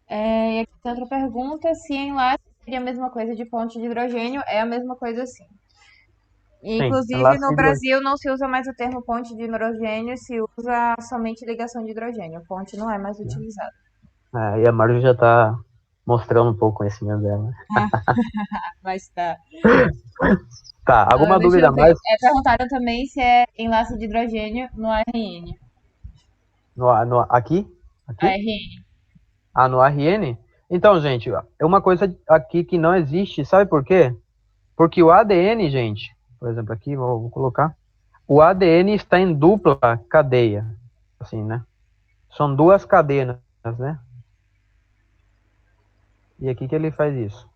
E aqui tem outra pergunta, se enlace seria a mesma coisa de ponte de hidrogênio, é a mesma coisa sim. Inclusive, enlace no de Brasil não se usa mais o termo ponte de hidrogênio, se usa somente ligação de hidrogênio. Ponte não é mais utilizado. E a Marvel já está mostrando um pouco o conhecimento dela. Mas tá. Tá, alguma Deixa dúvida eu ver. mais? Perguntaram também se é enlace de hidrogênio no ARN. Aqui? ARN. No ARN? Então, gente, é uma coisa aqui que não existe, sabe por quê? Porque o ADN, gente, por exemplo, aqui, vou colocar, o ADN está em dupla cadeia, assim, né? São duas cadenas, né? E aqui que ele faz isso.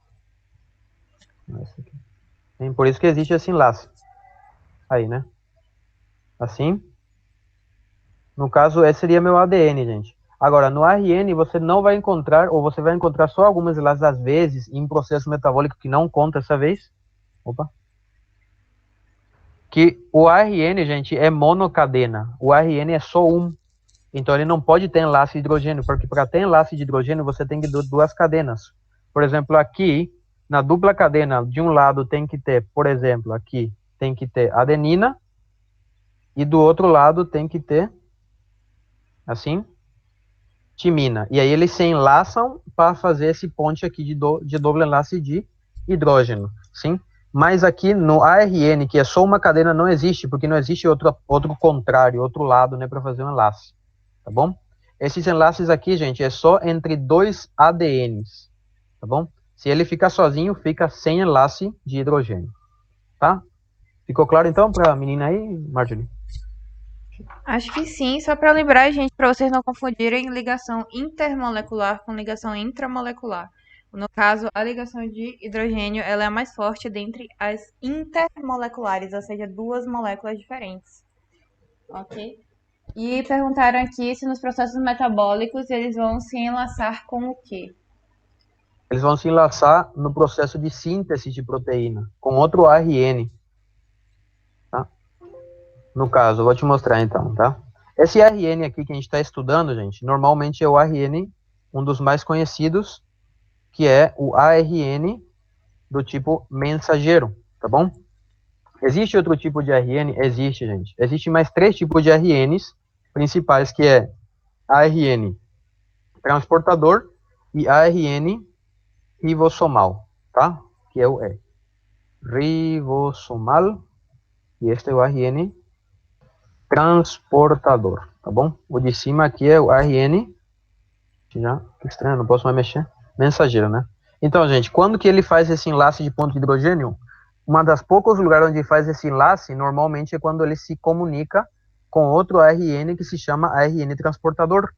Por isso que existe esse enlace. Aí, né? Assim. No caso, esse seria meu ADN, gente. Agora, no ARN, você não vai encontrar, ou você vai encontrar só algumas enlaces às vezes, em processo metabólico que não conta essa vez. Opa. Que o ARN, gente, é monocadena. O ARN é só um. Então, ele não pode ter enlace de hidrogênio, porque para ter enlace de hidrogênio, você tem que ter duas cadenas. Por exemplo, aqui, na dupla cadena, de um lado tem que ter, por exemplo, aqui, tem que ter adenina, e do outro lado tem que ter, assim, timina. E aí eles se enlaçam para fazer esse ponte aqui de duplo enlace de hidrogênio, sim? Mas aqui no ARN, que é só uma cadena, não existe, porque não existe outro contrário, outro lado, né, para fazer um enlace, tá bom? Esses enlaces aqui, gente, é só entre dois ADNs, tá bom? Se ele ficar sozinho, fica sem enlace de hidrogênio, tá? Ficou claro, então, para a menina aí, Marjorie? Acho que sim, só para lembrar, gente, para vocês não confundirem ligação intermolecular com ligação intramolecular. No caso, a ligação de hidrogênio ela é a mais forte dentre as intermoleculares, ou seja, duas moléculas diferentes. Ok? E perguntaram aqui se nos processos metabólicos eles vão se enlaçar com o quê? Eles vão se enlaçar no processo de síntese de proteína, com outro ARN. Tá? No caso, eu vou te mostrar então, tá? Esse ARN aqui que a gente está estudando, gente, normalmente é o ARN, um dos mais conhecidos, que é o ARN do tipo mensageiro, tá bom? Existe outro tipo de ARN? Existe, gente. Existem mais 3 tipos de ARNs principais, que é ARN transportador e ARN ribossomal, tá? Que é o E. Ribossomal, e este é o ARN transportador, tá bom? O de cima aqui é o ARN, já, que estranho, não posso mais mexer, mensageiro, né? Então, gente, quando que ele faz esse enlace de ponto de hidrogênio? Uma das poucos lugares onde faz esse enlace, normalmente, é quando ele se comunica com outro ARN que se chama ARN transportador,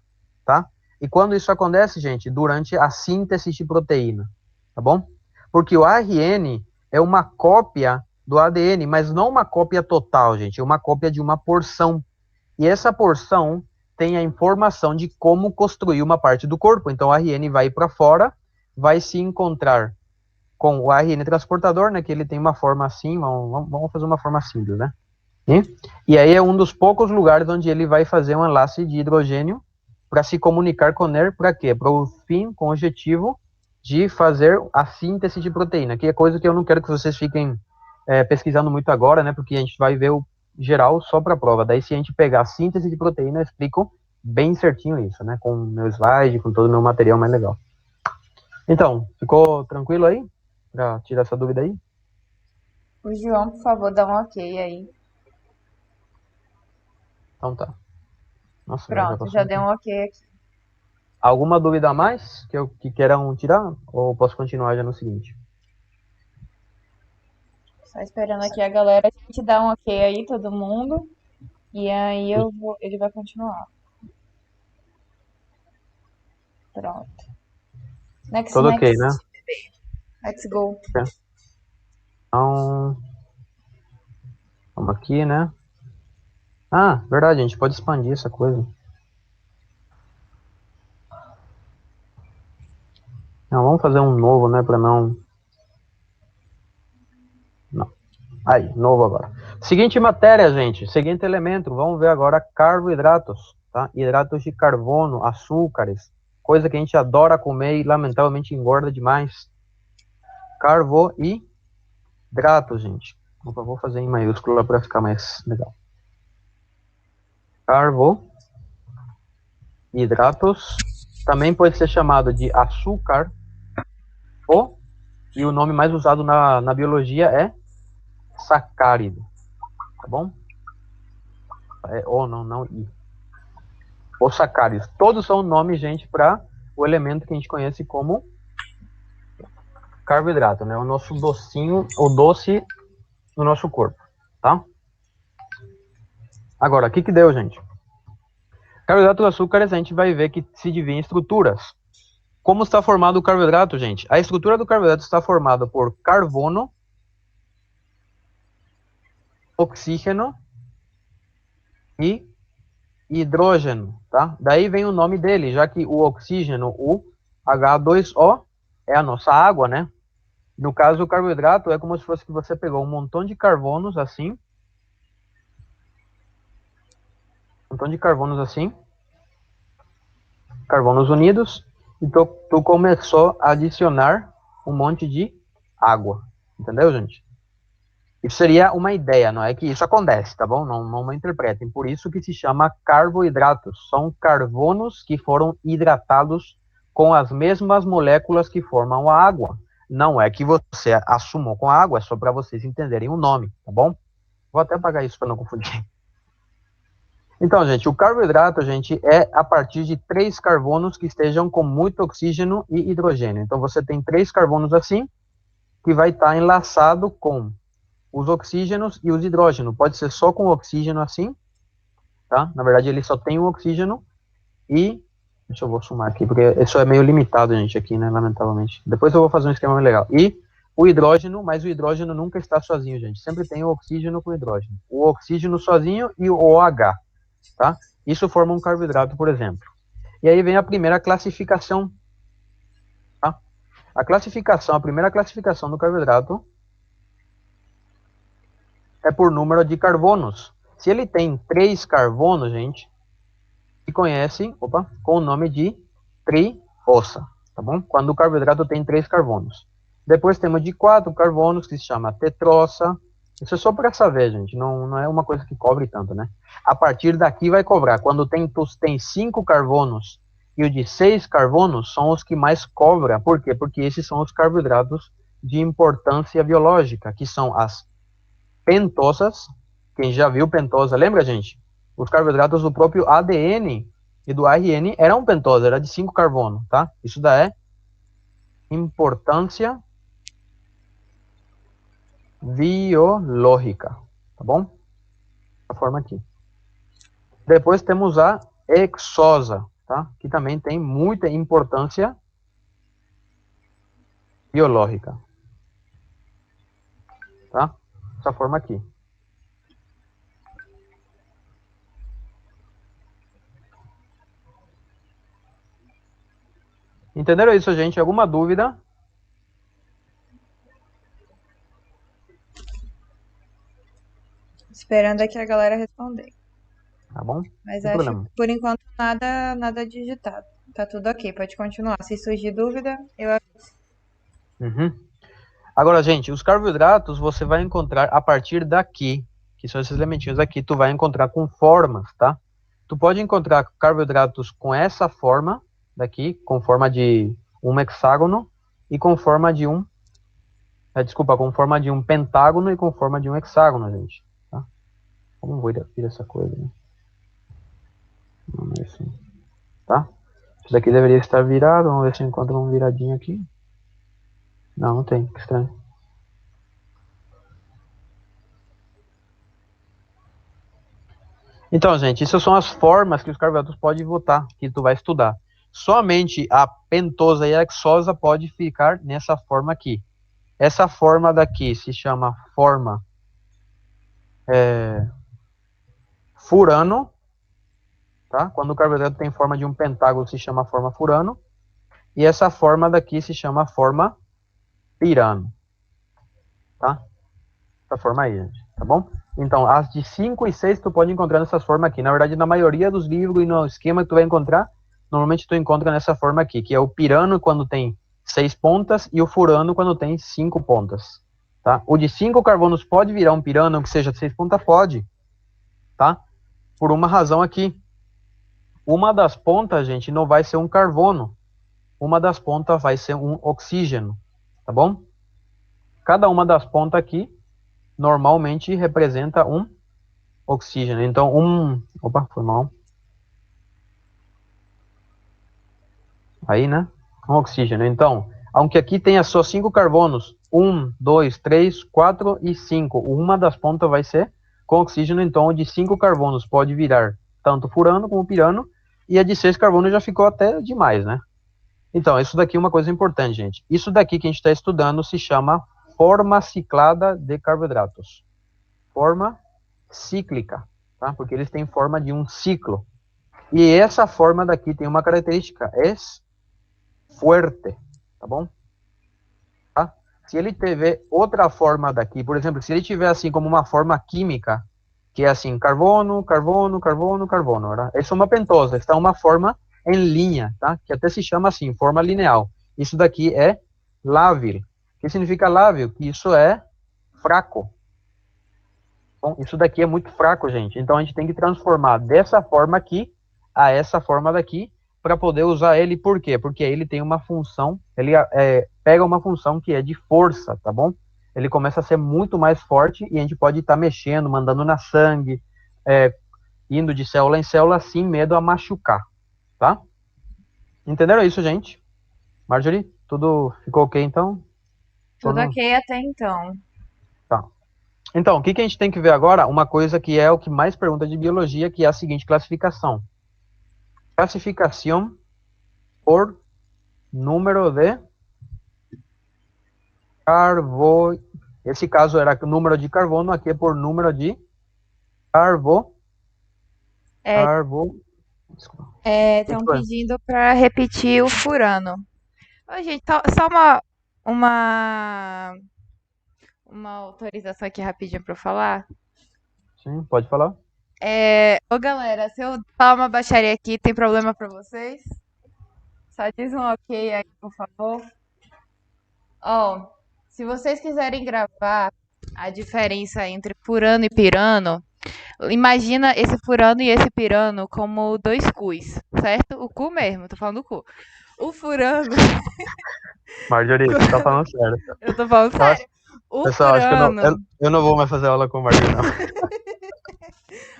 tá? E quando isso acontece, gente? Durante a síntese de proteína, tá bom? Porque o ARN é uma cópia do ADN, mas não uma cópia total, gente, é uma cópia de uma porção. E essa porção tem a informação de como construir uma parte do corpo. Então, o ARN vai para fora, vai se encontrar com o ARN transportador, né, que ele tem uma forma assim, vamos fazer uma forma simples, né? E aí é um dos poucos lugares onde ele vai fazer um enlace de hidrogênio para se comunicar com ele, para quê? Para o fim, com o objetivo de fazer a síntese de proteína, que é coisa que eu não quero que vocês fiquem pesquisando muito agora, né, porque a gente vai ver o geral só para a prova. Daí, se a gente pegar a síntese de proteína, eu explico bem certinho isso, né, com o meu slide, com todo o meu material mais legal. Então, ficou tranquilo aí? Para tirar essa dúvida aí? O João, por favor, dá um ok aí. Então tá. Nossa, Pronto, já deu um ok aqui. Alguma dúvida a mais que queiram tirar? Ou posso continuar já no seguinte? Só esperando aqui a galera. A gente dá um ok aí, todo mundo. E aí ele vai continuar. Pronto. Next, Tudo ok, next. né? Let's go. Então, vamos aqui, né? Ah, verdade, a gente pode expandir essa coisa. Não, vamos fazer um novo, né, para não... Não. Aí, novo agora. Seguinte matéria, gente, seguinte elemento, vamos ver agora carboidratos, tá? Hidratos de carbono, açúcares, coisa que a gente adora comer e lamentavelmente engorda demais. Carboidratos, gente. Opa, vou fazer em maiúscula para ficar mais legal. Carboidratos, também pode ser chamado de açúcar, e o nome mais usado na biologia é sacárido, tá bom? É O, não I. Os sacáridos. Todos são nomes, gente, para o elemento que a gente conhece como carboidrato, né? O nosso docinho, o doce do nosso corpo, tá? Agora, o que deu, gente? Carboidrato e açúcares, a gente vai ver que se divide em estruturas. Como está formado o carboidrato, gente? A estrutura do carboidrato está formada por carbono, oxígeno e hidrogênio, tá? Daí vem o nome dele, já que o oxígeno, o H2O, é a nossa água, né? No caso, o carboidrato é como se fosse que você pegou um montão de carbonos assim, carbonos unidos, e tu começou a adicionar um monte de água, entendeu, gente? Isso seria uma ideia, não é que isso acontece, tá bom? Não interpretem. Por isso que se chama carboidratos. São carbonos que foram hidratados com as mesmas moléculas que formam a água. Não é que você assumou com a água, é só para vocês entenderem o nome, tá bom? Vou até apagar isso para não confundir. Então, gente, o carboidrato, gente, é a partir de 3 carbonos que estejam com muito oxígeno e hidrogênio. Então, você tem 3 carbonos assim, que vai estar enlaçado com os oxígenos e os hidrôgenos. Pode ser só com oxígeno assim, tá? Na verdade, ele só tem um oxígeno e... Deixa eu vou sumar aqui, porque isso é meio limitado, gente, aqui, né, lamentavelmente. Depois eu vou fazer um esquema mais legal. E o hidrôgeno, mas o hidrôgeno nunca está sozinho, gente. Sempre tem o oxígeno com hidrôgeno. O oxígeno sozinho e o OH, tá? Isso forma um carboidrato, por exemplo. E aí vem a primeira classificação, tá? A primeira classificação do carboidrato é por número de carbonos. Se ele tem 3 carbonos, gente, se conhece, com o nome de trioça, tá bom? Quando o carboidrato tem 3 carbonos. Depois temos de 4 carbonos, que se chama tetroça, Isso é só para saber, gente. Não é uma coisa que cobre tanto, né? A partir daqui vai cobrar. Quando tu tem 5 carbonos e o de 6 carbonos são os que mais cobra. Por quê? Porque esses são os carboidratos de importância biológica, que são as pentosas. Quem já viu pentosa, lembra, gente? Os carboidratos do próprio ADN e do ARN eram pentosa, era de 5 carbonos, tá? Isso daí é importância biológica, tá bom? Da forma aqui. Depois temos a hexosa, tá? Que também tem muita importância biológica, tá? Essa forma aqui. Entenderam isso, gente? Alguma dúvida? Esperando aqui a galera responder. Tá bom? Mas Sem acho problema. que por enquanto nada digitado. Tá tudo ok, pode continuar. Se surgir dúvida, eu Uhum. Agora, gente, os carboidratos você vai encontrar a partir daqui, que são esses elementinhos aqui, tu vai encontrar com formas, tá? Tu pode encontrar carboidratos com essa forma daqui, com forma de um hexágono e com forma de um, com forma de um pentágono e com forma de um hexágono, gente, tá? Como vira essa coisa, né? Vamos ver assim, tá? Isso daqui deveria estar virado, vamos ver se eu encontro um viradinho aqui. Não tem, que estranho. Então, gente, essas são as formas que os carboidratos podem votar, que tu vai estudar. Somente a pentosa e a hexosa pode ficar nessa forma aqui. Essa forma daqui se chama forma furano, tá? Quando o carboidrato tem forma de um pentágono, se chama forma furano. E essa forma daqui se chama forma pirano, tá? Essa forma aí, gente, tá bom? Então, as de 5 e 6 tu pode encontrar nessas formas aqui. Na verdade, na maioria dos livros e no esquema que tu vai encontrar, normalmente tu encontra nessa forma aqui, que é o pirano quando tem 6 pontas e o furano quando tem 5 pontas, tá? O de 5 carbonos pode virar um pirano, que seja de 6 pontas? Pode, tá? Por uma razão aqui. Uma das pontas, gente, não vai ser um carbono. Uma das pontas vai ser um oxígeno, tá bom? Cada uma das pontas aqui normalmente representa um oxígeno. Então, Opa, foi mal. Aí, né? Um oxígeno. Então, aunque aqui tenha só 5 carbonos, 1, 2, 3, 4 e 5, uma das pontas vai ser com oxígeno, então o de 5 carbonos pode virar tanto furano como pirano, e a de 6 carbonos já ficou até demais, né? Então, isso daqui é uma coisa importante, gente. Isso daqui que a gente está estudando se chama forma ciclada de carboidratos. Forma cíclica, tá? Porque eles têm forma de um ciclo. E essa forma daqui tem uma característica, é fuerte, tá bom? Tá? Se ele tiver outra forma daqui, por exemplo, se ele tiver assim como uma forma química, que é assim, carbono, carbono, carbono, carbono, tá? Essa é uma pentosa, está uma forma em linha, tá? Que até se chama assim, forma lineal. Isso daqui é lábil. O que significa lábil? Que isso é fraco. Bom, isso daqui é muito fraco, gente. Então a gente tem que transformar dessa forma aqui a essa forma daqui para poder usar ele. Por quê? Porque ele tem uma função, ele pega uma função que é de força, tá bom? Ele começa a ser muito mais forte e a gente pode estar mexendo, mandando na sangue, indo de célula em célula sem medo a machucar, tá? Entenderam isso, gente? Marjorie, tudo ficou ok então? tudo ok até então. Tá. Então, o que a gente tem que ver agora? Uma coisa que é o que mais pergunta de biologia, que é a seguinte classificação. Classificação por número de carbono. Esse caso era número de carbono, aqui é por número de Desculpa. Estão pedindo para repetir o furano. Ô, gente, só uma, uma autorização aqui rapidinho para eu falar. Sim, pode falar. Ô, galera, se eu falar uma baixaria aqui, tem problema para vocês? Só diz um ok aí, por favor. Ó, se vocês quiserem gravar a diferença entre furano e pirano, imagina esse furano e esse pirano como dois cus, certo? O cu mesmo, tô falando do cu. O furano, Marjorie, você tá falando sério. eu tô falando Eu acho- sério. O Pessoal, acho que furano, eu não vou mais fazer aula com o Marjorie, não.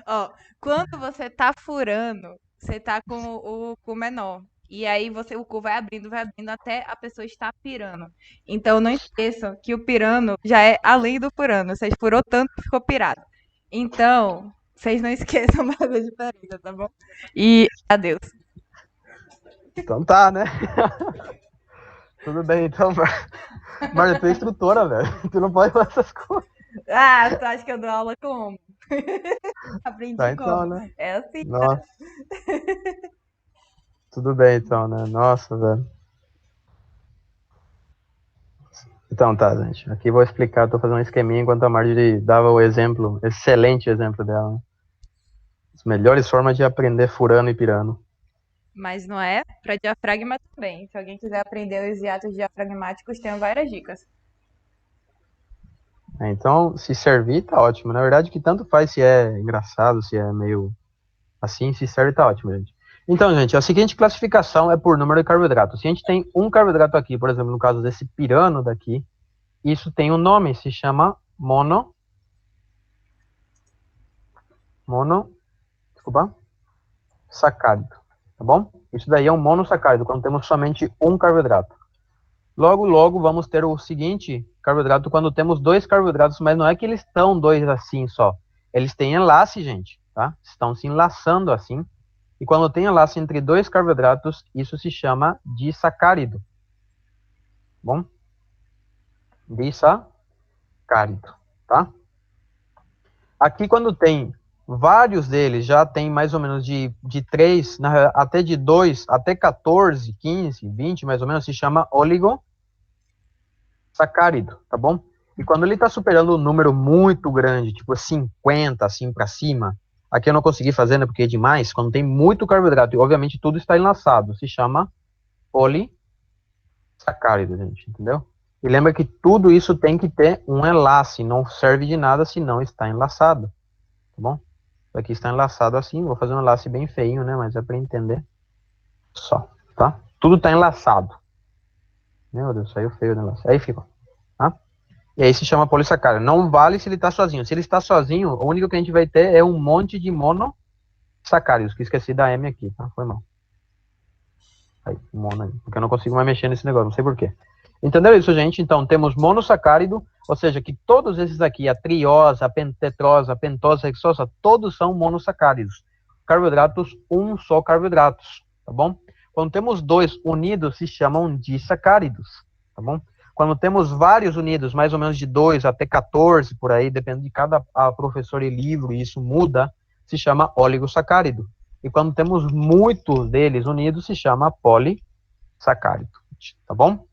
ó, quando você tá furando, você tá com o cu menor. E aí o cu vai abrindo até a pessoa estar pirando. Então não esqueçam que o pirano já é além do furano. Vocês furou tanto que ficou pirado. Então, vocês não esqueçam mais da diferença, tá bom? E adeus. Então tá, né? Tudo bem, então, Marjorie, tu é instrutora, velho. Tu não pode fazer essas coisas. Ah, tu acha que eu dou aula como? Aprendi Tá, então, como? né? É assim. Nossa. Tudo bem, então, né? Nossa, velho. Então tá, gente. Aqui vou explicar, tô fazendo um esqueminha enquanto a Marjorie dava o exemplo, excelente exemplo dela. Né? As melhores formas de aprender furando e pirando. Mas não é para diafragma também. Se alguém quiser aprender os hiatos diafragmáticos, tenho várias dicas. Então, se servir, tá ótimo. Na verdade, que tanto faz se é engraçado, se é meio assim, se serve, tá ótimo, gente. Então, gente, a seguinte classificação é por número de carboidratos. Se a gente tem um carboidrato aqui, por exemplo, no caso desse pirano daqui, isso tem um nome, se chama monossacárido, tá bom? Isso daí é um monossacárido, quando temos somente um carboidrato. Logo, logo, vamos ter o seguinte carboidrato quando temos dois carboidratos, mas não é que eles estão dois assim só. Eles têm enlace, gente, tá? Estão se enlaçando assim. E quando tem enlace entre dois carboidratos, isso se chama disacárido. Bom? Disacárido, tá? Aqui, quando tem vários deles, já tem mais ou menos de 3, até de 2, até 14, 15, 20, mais ou menos, se chama oligosacárido, tá bom? E quando ele está superando um número muito grande, tipo 50, assim para cima, aqui eu não consegui fazer, né, porque é demais, quando tem muito carboidrato, e obviamente tudo está enlaçado, se chama polissacárido, gente, entendeu? E lembra que tudo isso tem que ter um enlace, não serve de nada se não está enlaçado, tá bom? Isso aqui está enlaçado assim, vou fazer um enlace bem feinho, né, mas é para entender só, tá? Tudo está enlaçado. Meu Deus, saiu feio o negócio. Aí ficou, tá? E aí se chama polissacárido. Não vale se ele está sozinho. Se ele está sozinho, o único que a gente vai ter é um monte de monossacáridos, que esqueci da M aqui, tá? Foi mal. Aí, mono aí, porque eu não consigo mais mexer nesse negócio, não sei porquê. Entendeu isso, gente? Então, temos monossacárido, ou seja, que todos esses aqui, a triose, a pentetrose, a pentose, a hexosa, todos são monossacáridos. Carboidratos, um só carboidratos, tá bom? Quando temos dois unidos, se chamam disacáridos, tá bom? Quando temos vários unidos, mais ou menos de 2 até 14, por aí, depende de cada professor e livro, e isso muda, se chama oligosacárido. E quando temos muitos deles unidos, se chama polissacárido, tá bom?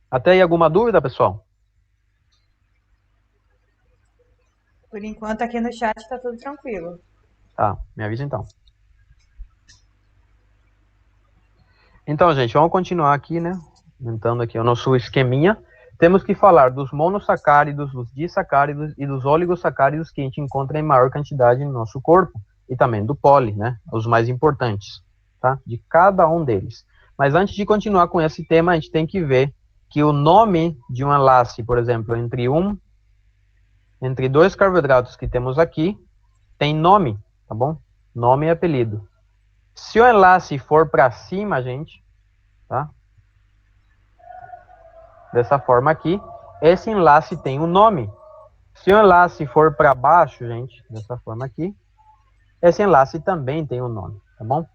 Até aí alguma dúvida, pessoal? Por enquanto, aqui no chat tá tudo tranquilo. Tá, me avisa então. Então, gente, vamos continuar aqui, né? Aumentando aqui o nosso esqueminha. Temos que falar dos monossacáridos, dos disacáridos e dos oligosacáridos que a gente encontra em maior quantidade no nosso corpo. E também do poli, né? Os mais importantes, tá? De cada um deles. Mas antes de continuar com esse tema, a gente tem que ver que o nome de um enlace, por exemplo, entre dois carboidratos que temos aqui, tem nome, tá bom? Nome e apelido. Se o enlace for para cima, gente, tá? Dessa forma aqui, esse enlace tem um nome. Se o enlace for para baixo, gente, dessa forma aqui, esse enlace também tem um nome, tá bom?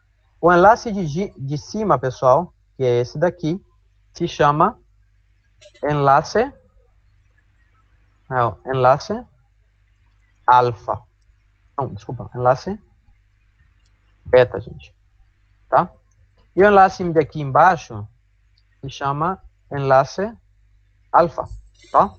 O enlace de cima, pessoal, que é esse daqui, se chama enlace alfa. Não, desculpa, enlace beta, gente, tá? E o enlace daqui embaixo se chama enlace alfa, tá?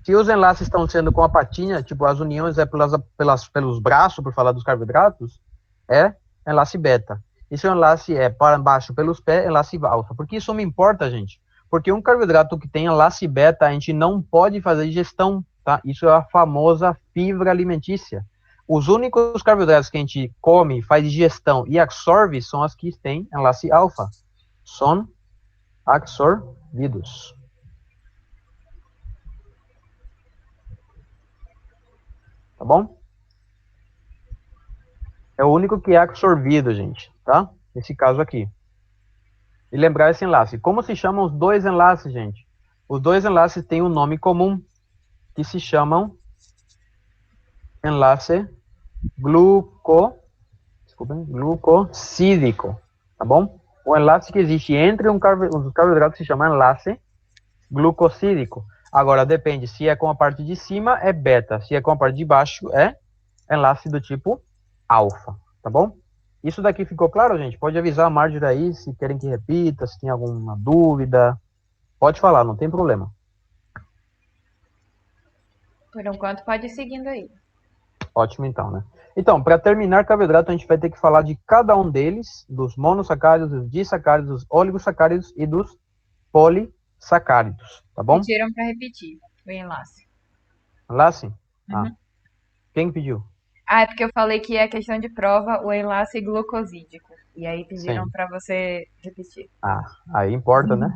Se os enlaces estão sendo com a patinha, tipo, as uniões é pelos braços, por falar dos carboidratos, é enlace beta. E se o enlace é para baixo pelos pés, enlace alfa. Porque isso me importa, gente. Porque um carboidrato que tem enlace beta, a gente não pode fazer digestão tá? Isso é a famosa fibra alimentícia. Os únicos carboidratos que a gente come, faz digestão e absorve são as que têm enlace alfa. São absorvidos. Tá bom? É o único que é absorvido, gente, tá? Nesse caso aqui. E lembrar esse enlace. Como se chamam os dois enlaces, gente? Os dois enlaces têm um nome comum, que se chamam enlace glucosídico, tá bom? O enlace que existe entre os carboidratos se chama enlace glucosídico. Agora, depende, se é com a parte de cima, é beta. Se é com a parte de baixo, é enlace do tipo alfa, tá bom? Isso daqui ficou claro, gente? Pode avisar a Marjorie aí, se querem que repita, se tem alguma dúvida. Pode falar, não tem problema. Por enquanto, pode ir seguindo aí. Ótimo, então, né? Então, para terminar carboidrato, a gente vai ter que falar de cada um deles, dos monossacáridos, dos disacáridos, dos oligosacáridos e dos polissacáridos, tá bom? Pediram para repetir o enlace. Enlace? Uhum. Quem pediu? Ah, é porque eu falei que é questão de prova o enlace glucosídico. E aí pediram para você repetir. Aí importa, né?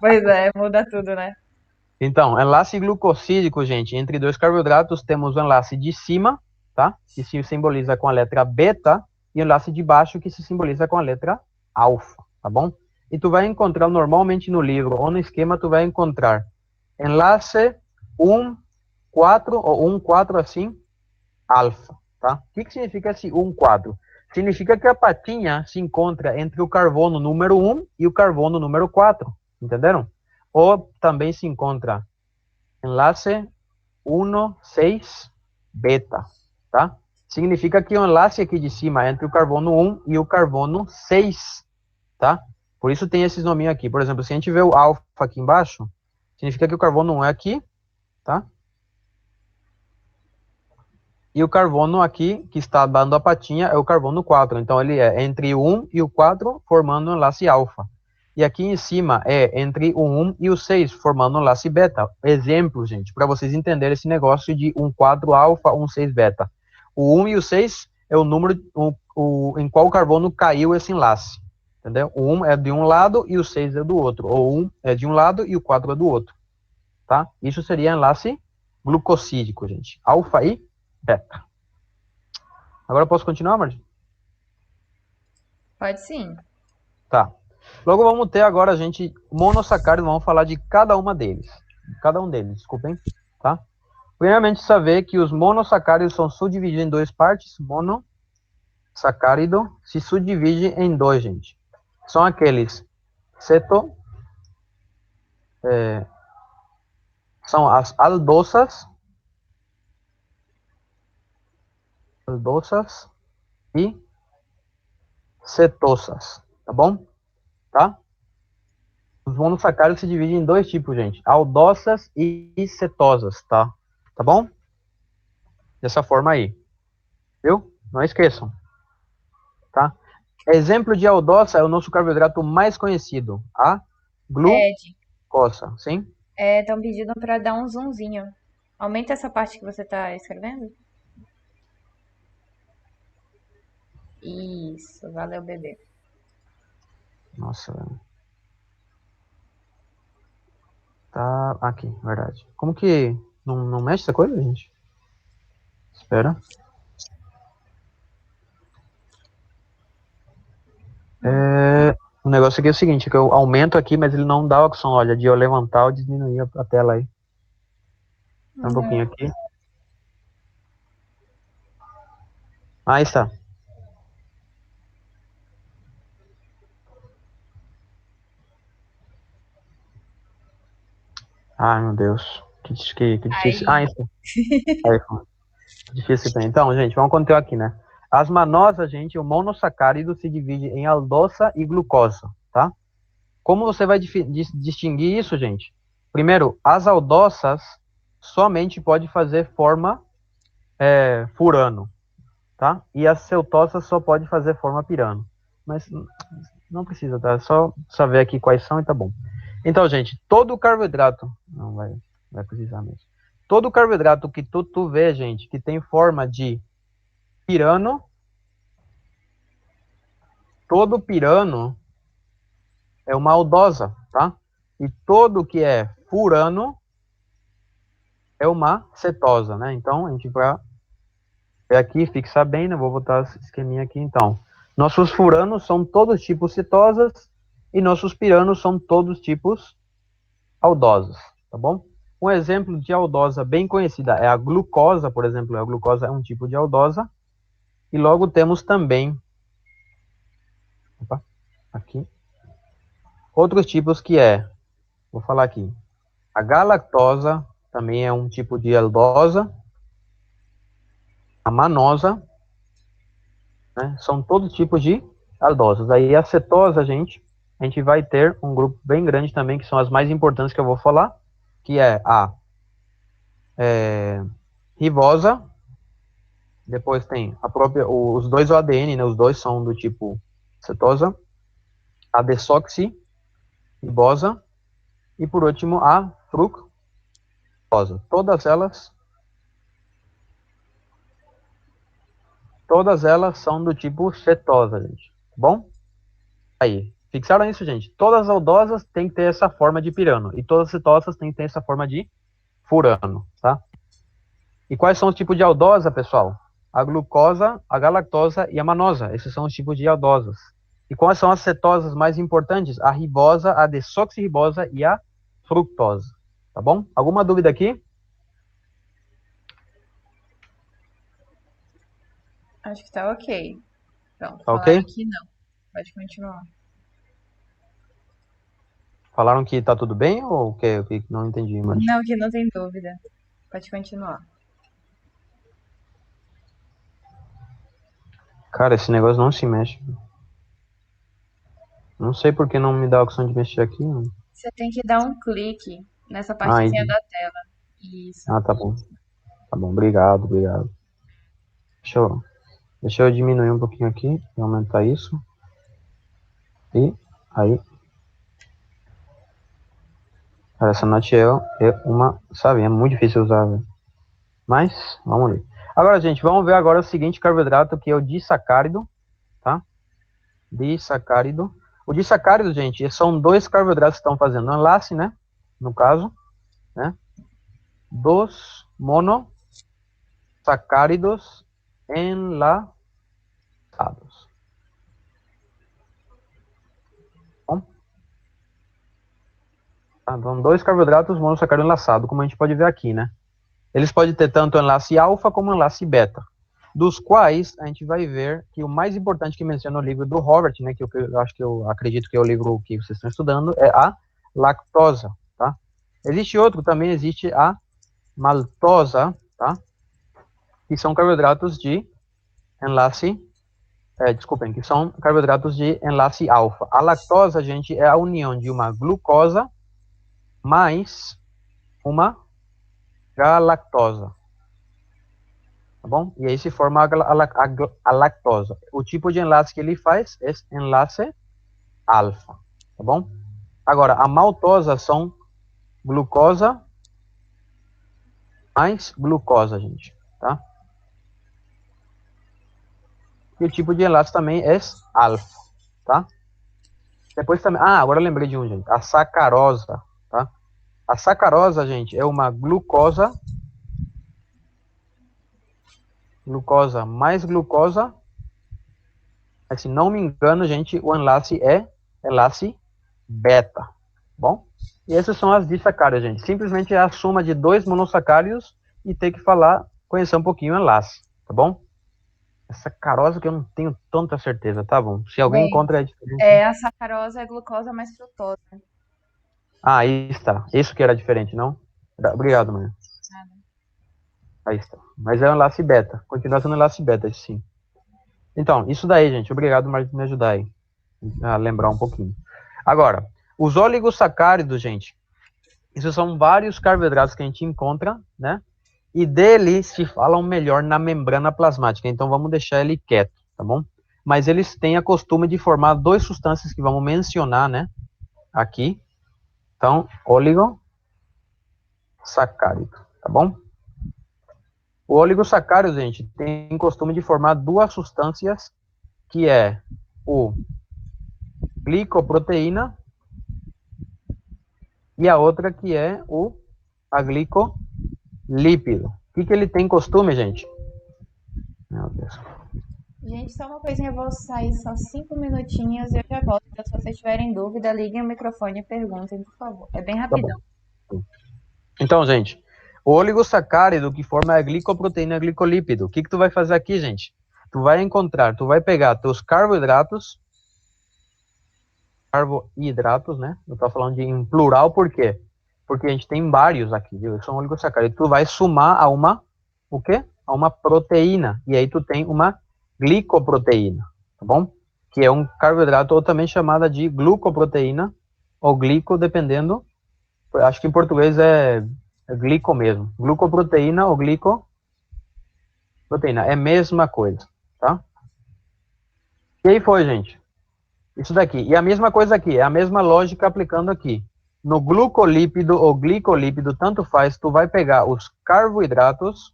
Pois é, muda tudo, né? Então, enlace glucosídico, gente, entre dois carboidratos temos o enlace de cima, tá? Que se simboliza com a letra beta, e o enlace de baixo que se simboliza com a letra alfa, tá bom? E tu vai encontrar normalmente no livro ou no esquema, tu vai encontrar enlace 1, 4 ou 1, 4 assim, alfa, tá? O que significa esse 1, 4? Significa que a patinha se encontra entre o carbono número 1 e o carbono número 4, entenderam? Ou também se encontra enlace 1, 6, beta, tá? Significa que o enlace aqui de cima é entre o carbono 1 e o carbono 6, tá? Por isso tem esses nominhos aqui. Por exemplo, se a gente vê o alfa aqui embaixo, significa que o carbono 1 é aqui, tá? E o carbono aqui, que está dando a patinha, é o carbono 4. Então, ele é entre o 1 e o 4, formando um enlace alfa. E aqui em cima é entre o 1 e o 6, formando um enlace beta. Exemplo, gente, para vocês entenderem esse negócio de um 4 alfa, um 6 beta. O 1 e o 6 é o número em qual carbono caiu esse enlace. Entendeu? O 1 é de um lado e o 6 é do outro. Ou 1 é de um lado e o 4 é do outro. Tá? Isso seria enlace glucosídico, gente. Alfa e beta. Agora eu posso continuar, Martim? Pode sim. Tá. Logo vamos ter agora, gente, monossacáridos, vamos falar de cada uma deles. Cada um deles, desculpem, tá? Primeiramente, saber que os monossacáridos são subdivididos em duas partes. Monossacárido se subdivide em dois, gente. São aqueles são as aldosas e cetosas, tá bom? Tá? Os monossacáridos se dividem em dois tipos, gente. Aldosas e cetosas, tá? Tá bom? Dessa forma aí. Viu? Não esqueçam. Tá? Exemplo de aldosa é o nosso carboidrato mais conhecido. A glucosa. Sim? Estão pedindo para dar um zoomzinho. Aumenta essa parte que você está escrevendo. Isso, valeu, bebê. Nossa, velho. Tá aqui, verdade. Como que não mexe essa coisa, gente? Espera. O negócio aqui é o seguinte, que eu aumento aqui, mas ele não dá a opção, olha, de eu levantar ou diminuir a tela aí. Tá um pouquinho aqui. Aí está. Ai, meu Deus. Que difícil. Isso. Aí, que difícil também. Então, gente, vamos continuar aqui, né? As manosas, gente, o monossacárido se divide em aldosa e glucosa, tá? Como você vai distinguir isso, gente? Primeiro, as aldosas somente pode fazer forma furano, tá? E as cetosas só pode fazer forma pirano. Mas não precisa, tá? É só saber aqui quais são e tá bom. Então, gente, todo carboidrato... Não vai precisar mesmo. todo carboidrato que tu vê, gente, que tem forma de pirano, todo pirano é uma aldosa, tá? E todo que é furano é uma cetosa, né? Então, a gente vai ver aqui, fixar bem, né? Vou botar esse esqueminha aqui, então. Nossos furanos são todos tipos cetosas e nossos piranos são todos tipos aldosas, tá bom? Um exemplo de aldosa bem conhecida é a glucosa, por exemplo. A glucosa é um tipo de aldosa. E logo temos também, aqui, outros tipos que vou falar aqui, a galactosa também é um tipo de aldosa, a manosa, né, são todos tipos de aldosas. Aí a cetosa, a gente vai ter um grupo bem grande também, que são as mais importantes que eu vou falar, que é a ribosa, depois tem a própria, os dois OADN, né, os dois são do tipo cetosa, a desoxirribosa e por último a fructosa. Todas elas são do tipo cetosa, gente. Tá bom? Aí, fixaram isso, gente? Todas as aldosas têm que ter essa forma de pirano e todas as cetosas têm que ter essa forma de furano, tá? E quais são os tipos de aldosa, pessoal? A glucosa, a galactosa e a manosa. Esses são os tipos de aldosas. E quais são as cetosas mais importantes? A ribosa, a desoxirribosa e a fructosa. Tá bom? Alguma dúvida aqui? Acho que tá ok. Pronto, Tá falaram ok? que não. Pode continuar. Falaram que tá tudo bem ou o quê? Não entendi, mas... Não, que não tem dúvida. Pode continuar. Cara, esse negócio não se mexe. Não sei por que não me dá a opção de mexer aqui. Não. Você tem que dar um clique nessa Ah, partezinha da tela. Isso. tá bom. Tá bom, obrigado. Deixa eu diminuir um pouquinho aqui e aumentar isso. E aí. Cara, essa note é uma, sabe, é muito difícil usar, velho. Mas, vamos ver. Agora, gente, vamos ver agora o seguinte carboidrato, que é o disacárido, tá? Disacárido. O disacárido, gente, são dois carboidratos que estão fazendo um enlace, né? No caso, né? Dos monossacáridos enlaçados. Bom? Tá, então, dois carboidratos monossacáridos enlaçados, como a gente pode ver aqui, né? Eles podem ter tanto enlace alfa como enlace beta, dos quais a gente vai ver que o mais importante que menciona no livro do Robert, né, que eu acredito que é o livro que vocês estão estudando, é a lactosa, tá? Existe outro, também existe a maltosa, tá? Que são carboidratos de enlace, que são carboidratos de enlace alfa. A lactosa, gente, é a união de uma glucosa mais uma galactosa, tá bom? E aí se forma a lactosa. O tipo de enlace que ele faz é enlace alfa, tá bom? Agora, a maltosa são glucosa mais glucosa, gente, tá? E o tipo de enlace também é alfa, tá? Depois também, agora eu lembrei de um, gente, a sacarosa, tá? A sacarosa, gente, é uma glucosa mais glucosa. Se não me engano, gente, o enlace é enlace beta, tá bom? E essas são as disacáridas, gente. Simplesmente é a soma de dois monossacáridos e ter que conhecer um pouquinho o enlace, tá bom? Essa sacarose que eu não tenho tanta certeza, tá bom? Se alguém encontra a diferença... A sacarose é glucosa mais frutose. Aí está. Isso que era diferente, não? Obrigado, mãe. Aí está. Mas é o enlace beta. Continua sendo enlace beta, sim. Então, isso daí, gente. Obrigado por me ajudar aí a lembrar um pouquinho. Agora, os oligosacáridos, gente, esses são vários carboidratos que a gente encontra, né? E deles se falam melhor na membrana plasmática. Então, vamos deixar ele quieto, tá bom? Mas eles têm a costume de formar duas substâncias que vamos mencionar, né? Aqui. Então, oligosacárido, tá bom? O oligosacárido, gente, tem costume de formar duas substâncias, que é o glicoproteína e a outra que é a glicolípido. O que ele tem costume, gente? Meu Deus. Gente, só uma coisinha, eu vou sair só 5 minutinhos e eu já volto. Então, se vocês tiverem dúvida, liguem o microfone e perguntem, por favor. É bem Tá rapidão. bom. Então, gente, o oligosacárido que forma a glicoproteína e a glicolípido. O que tu vai fazer aqui, gente? Tu vai pegar teus carboidratos, né? Eu tô falando em plural, por quê? Porque a gente tem vários aqui, viu? São oligosacáridos. Tu vai somar a o quê? A uma proteína. E aí tu tem uma glicoproteína, tá bom? Que é um carboidrato, ou também chamada de glucoproteína, ou glico, dependendo. Acho que em português é glico mesmo. Glucoproteína ou glicoproteína. É a mesma coisa, tá? E aí foi, gente. Isso daqui. E a mesma coisa aqui. É a mesma lógica aplicando aqui. No glucolípido ou glicolípido, tanto faz, tu vai pegar os carboidratos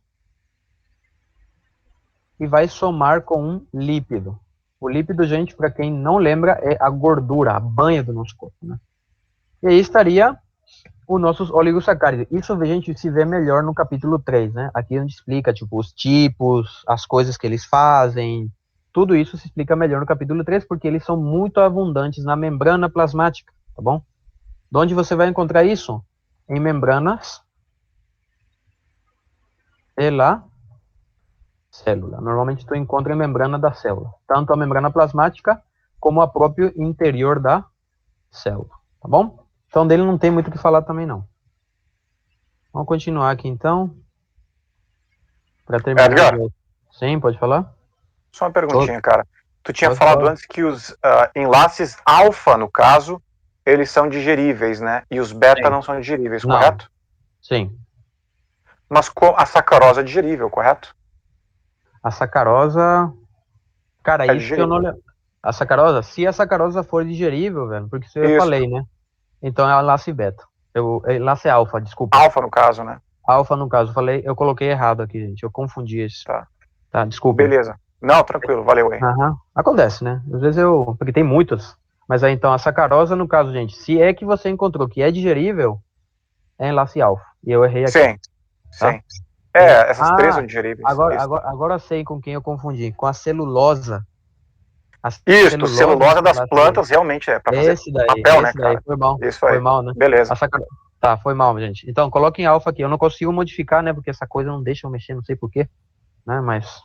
e vai somar com um lípido. O lípido, gente, para quem não lembra, é a gordura, a banha do nosso corpo, né? E aí estaria os nossos oligosacáridos. Isso a gente se vê melhor no capítulo 3, né? Aqui a gente explica, tipo, os tipos, as coisas que eles fazem. Tudo isso se explica melhor no capítulo 3, porque eles são muito abundantes na membrana plasmática, tá bom? De onde você vai encontrar isso? Em membranas pela célula. Normalmente tu encontra em membrana da célula. Tanto a membrana plasmática, como a próprio interior da célula, tá bom? Então, dele não tem muito o que falar também, não. Vamos continuar aqui, então. Para terminar. Edgar, Sim, pode falar? só uma perguntinha, cara. Tu tinha Pode falado falar. antes que os enlaces alfa, no caso, eles são digeríveis, né? E os beta Sim. não são digeríveis, Não. correto? Sim. Mas a sacarose é digerível, correto? A sacarosa... Cara, É isso que eu não lembro. A sacarosa, se a sacarosa for digerível, velho, porque isso eu Isso. falei, né? Então é enlace beta. Enlace alfa, desculpa. Alfa, no caso, né? Alfa, no caso, eu coloquei errado aqui, gente. Eu confundi esse. Tá, desculpa. Beleza. Não, tranquilo, valeu aí. Acontece, né? Às vezes porque tem muitas. Mas aí então a sacarose, no caso, gente, se é que você encontrou que é digerível, é enlace alfa. E eu errei aqui. Sim, tá? sim. Essas três são digeríveis. Agora eu sei com quem eu confundi. Com a celulosa. Isso, celulose das plantas realmente é para fazer papel, né, cara? Foi mal. Isso aí. Foi mal, né? Beleza. Tá, foi mal, gente. Então, coloque em alfa aqui. Eu não consigo modificar, né? Porque essa coisa não deixa eu mexer, não sei porquê. Né? Mas...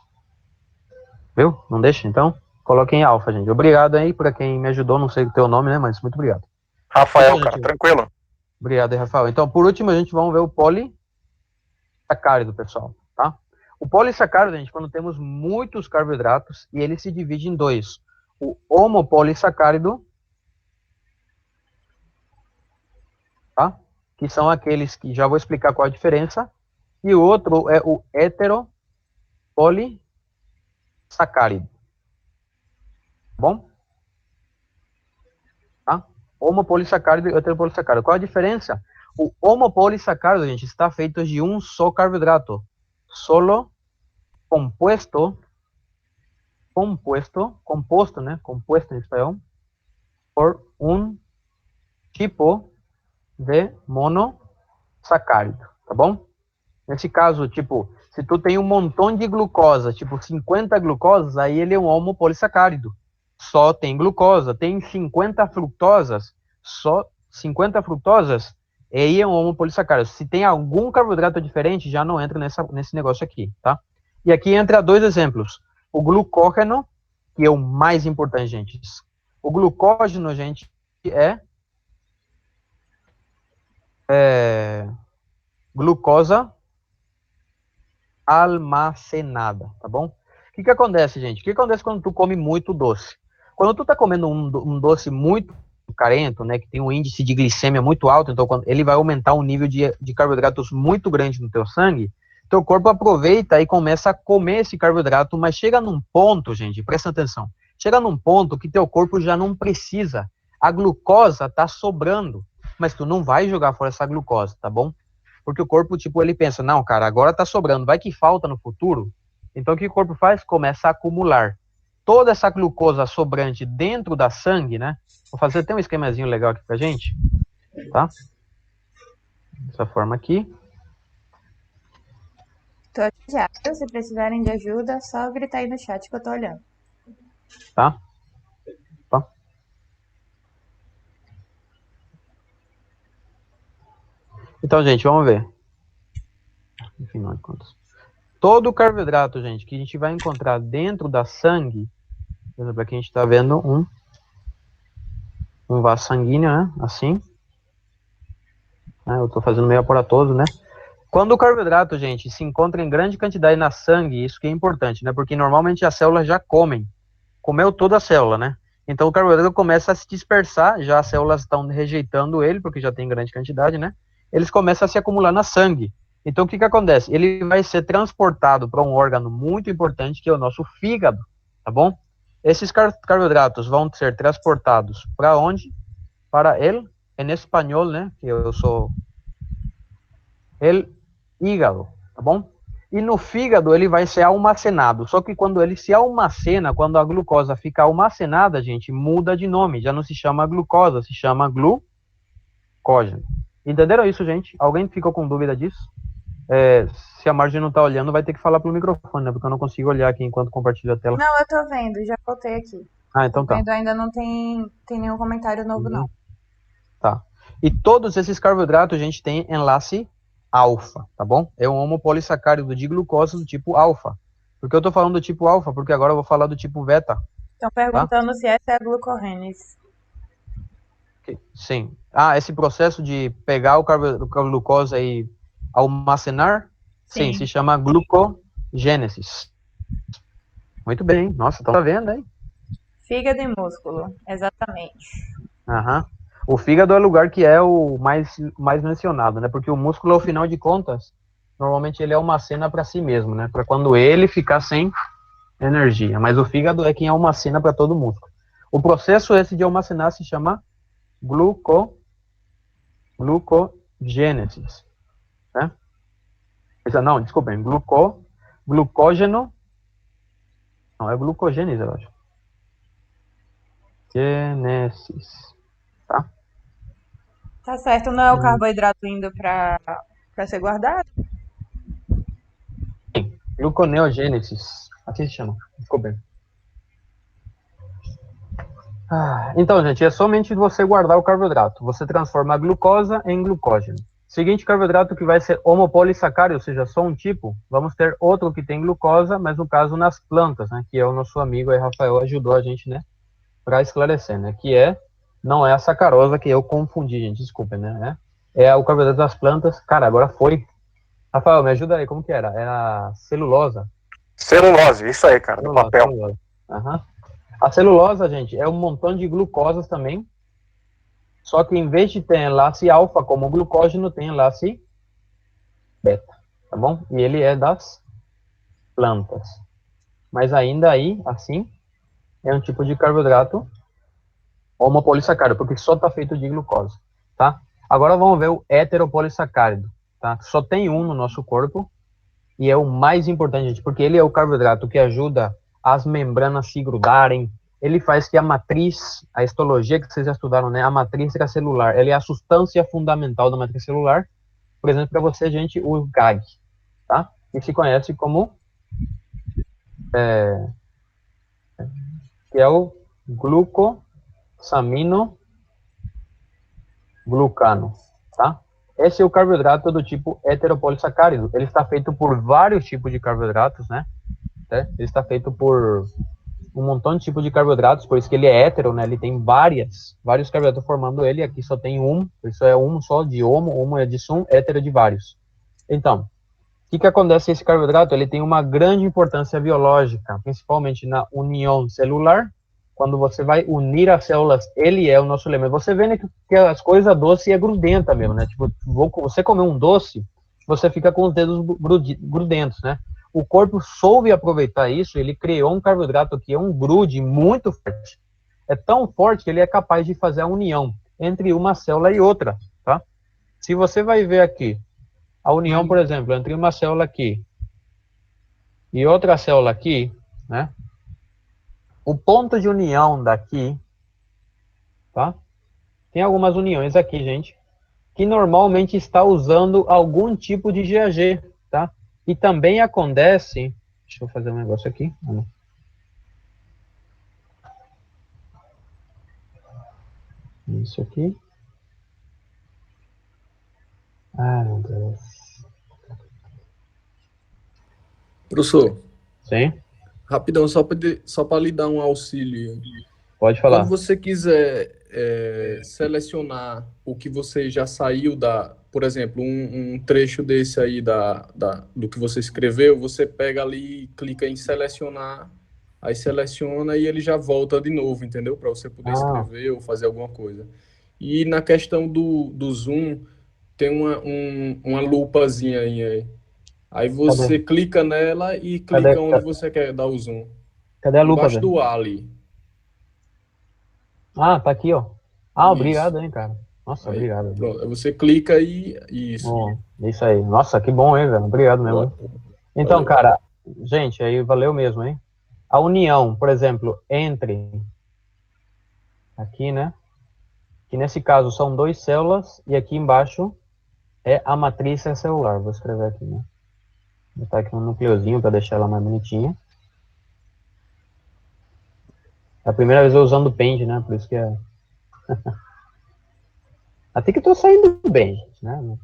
Viu? Não deixa? Então, coloque em alfa, gente. Obrigado aí para quem me ajudou. Não sei o teu nome, né? Mas muito obrigado. Rafael, então, cara, gente, tranquilo. Obrigado aí, Rafael. Então, por último, a gente vai ver o polissacárido, pessoal. Tá? O polissacárido, gente, quando temos muitos carboidratos, e ele se divide em dois. O homopolissacárido, tá? Que são aqueles que já vou explicar qual a diferença, e o outro é o heteropolissacárido. Bom? Tá? Homopolissacárido e heteropolissacárido. Qual a diferença? O homopolissacárido, gente, está feito de um só carboidrato, solo composto, né? Compuesto em espanhol, por um tipo de monossacárido, tá bom? Nesse caso, tipo, se tu tem um montão de glucosa, tipo 50 glucosas, aí ele é um homopolissacárido. Só tem glucosa. Tem 50 fructosas, só 50 fructosas, aí é um homopolissacárido. Se tem algum carboidrato diferente, já não entra nesse negócio aqui, tá? E aqui entra dois exemplos. O glucógeno, que é o mais importante, gente. O glucógeno, gente, é glucosa almacenada, tá bom? O que acontece, gente? O que acontece quando tu come muito doce? Quando tu tá comendo um doce muito carento, né, que tem um índice de glicemia muito alto, então ele vai aumentar um nível de carboidratos muito grande no teu sangue, teu corpo aproveita e começa a comer esse carboidrato, mas chega num ponto, gente, presta atenção, chega num ponto que teu corpo já não precisa, a glucosa tá sobrando, mas tu não vai jogar fora essa glucosa, tá bom? Porque o corpo, tipo, ele pensa, não, cara, agora tá sobrando, vai que falta no futuro. Então, o que o corpo faz? Começa a acumular toda essa glucosa sobrante dentro da sangue, né? Vou fazer até um esquemazinho legal aqui pra gente, tá? Dessa forma aqui. Tô aqui já. Se precisarem de ajuda, é só gritar aí no chat que eu tô olhando. Tá? Tá? Então, gente, vamos ver. Afinal de contas. Todo carboidrato, gente, que a gente vai encontrar dentro da sangue, por exemplo, aqui a gente está vendo um vaso sanguíneo, né? Assim. Eu estou fazendo meio aparatoso, né? Quando o carboidrato, gente, se encontra em grande quantidade na sangue, isso que é importante, né? Porque normalmente as células já comeu toda a célula, né? Então o carboidrato começa a se dispersar, já as células estão rejeitando ele, porque já tem grande quantidade, né? Eles começam a se acumular na sangue. Então o que acontece? Ele vai ser transportado para um órgano muito importante, que é o nosso fígado, tá bom? Esses carboidratos vão ser transportados para onde? Para ele, em espanhol, né? Que eu sou el hígado, tá bom? E no fígado ele vai ser almacenado. Só que quando ele se almacena, quando a glucosa fica almacenada, gente, muda de nome. Já não se chama glucosa, se chama glucógeno. Entenderam isso, gente? Alguém ficou com dúvida disso? Se a Margem não tá olhando, vai ter que falar pelo microfone, né? Porque eu não consigo olhar aqui enquanto compartilho a tela. Não, eu tô vendo, já voltei aqui. Ah, então tá. Vendo, ainda não tem nenhum comentário novo, não. Tá. E todos esses carboidratos a gente tem enlace alfa, tá bom? É um homopolissacárido de glucose do tipo alfa. Por que eu tô falando do tipo alfa? Porque agora eu vou falar do tipo beta. Estão perguntando se essa é a glucorrênese. Sim. Esse processo de pegar o glucose e almacenar, sim, se chama glucogênese. Muito bem. Nossa, tá vendo, hein? Fígado e músculo, exatamente. Aham. O fígado é o lugar que é o mais mencionado, né? Porque o músculo, ao final de contas, normalmente ele almacena para si mesmo, né? Para quando ele ficar sem energia. Mas o fígado é quem almacena para todo o músculo. O processo esse de almacenar se chama glucogênese, né? Não, desculpem, glucógeno. Não, é glucogênese, eu acho. Gênesis. Tá? Tá certo, não é o carboidrato indo pra ser guardado? Sim, gluconeogênese. Assim se chama, desculpem. Então, gente, é somente você guardar o carboidrato. Você transforma a glucosa em glucógeno. Seguinte carboidrato que vai ser homopolissacárido, ou seja, só um tipo. Vamos ter outro que tem glucosa, mas no caso nas plantas, né? Que é o nosso amigo aí, Rafael, ajudou a gente, né? Para esclarecer, né? Não é a sacarosa que eu confundi, gente, desculpem, né? É o carboidrato das plantas. Cara, agora foi. Rafael, me ajuda aí, como que era? Era celulosa. Celulose, isso aí, cara, do papel. Celulose. Uhum. A celulosa, gente, é um montão de glucosas também. Só que em vez de ter enlace alfa como glucógeno, tem enlace beta, tá bom? E ele é das plantas. Mas ainda aí, assim, é um tipo de carboidrato homopolissacárido, porque só está feito de glucose, tá? Agora vamos ver o heteropolissacárido, tá? Só tem um no nosso corpo e é o mais importante, gente, porque ele é o carboidrato que ajuda as membranas se grudarem. Ele faz que a matriz, a histologia que vocês já estudaram, né? A matriz extracelular, ela é a substância fundamental da matriz celular. Por exemplo, para você, gente, o GAG, tá? Que se conhece como que é o glucosamino glucano, tá? Esse é o carboidrato do tipo heteropolissacárido. Ele está feito por vários tipos de carboidratos, né? Ele está feito por um montão de tipos de carboidratos, por isso que ele é hétero, né? Ele tem vários carboidratos formando ele. Aqui só tem um, isso é um só de homo é de sum, hétero de vários. Então, o que acontece com esse carboidrato? Ele tem uma grande importância biológica, principalmente na união celular. Quando você vai unir as células, ele é o nosso elemento. Você vê, né, que as coisas doces é grudenta mesmo, né? Tipo, você comer um doce, você fica com os dedos grudentos, né? O corpo soube aproveitar isso, ele criou um carboidrato que é um grude muito forte. É tão forte que ele é capaz de fazer a união entre uma célula e outra, tá? Se você vai ver aqui, a união, por exemplo, entre uma célula aqui e outra célula aqui, né? O ponto de união daqui, tá? Tem algumas uniões aqui, gente, que normalmente está usando algum tipo de GAG, tá? E também acontece, deixa eu fazer um negócio aqui. Isso aqui. Ah, meu Deus. Professor, Sim, rapidão, só para lhe dar um auxílio. pode falar. Quando você quiser selecionar o que você já saiu por exemplo, um trecho desse aí do que você escreveu, você pega ali e clica em selecionar, aí seleciona e ele já volta de novo, entendeu? Para você poder escrever ou fazer alguma coisa. E na questão do zoom, tem uma lupazinha aí. Aí você clica nela e clica onde você quer dar o zoom. Cadê a lupa, Embaixo velho? do A ali. Ah, tá aqui, ó. Ah, Isso. obrigado, hein, cara. Nossa, Aí, obrigado. pronto. Aí você clica e isso. Isso aí. Nossa, que bom, hein, velho. Obrigado mesmo. Boa. Então, Valeu. cara, gente, aí valeu mesmo, hein? A união, por exemplo, entre aqui, né? Que nesse caso são 2 células e aqui embaixo é a matriz celular. Vou escrever aqui, né? Vou botar aqui um núcleozinho para deixar ela mais bonitinha. É a primeira vez eu usando o Paint, né? Por isso que é... Até que tô saindo bem, né?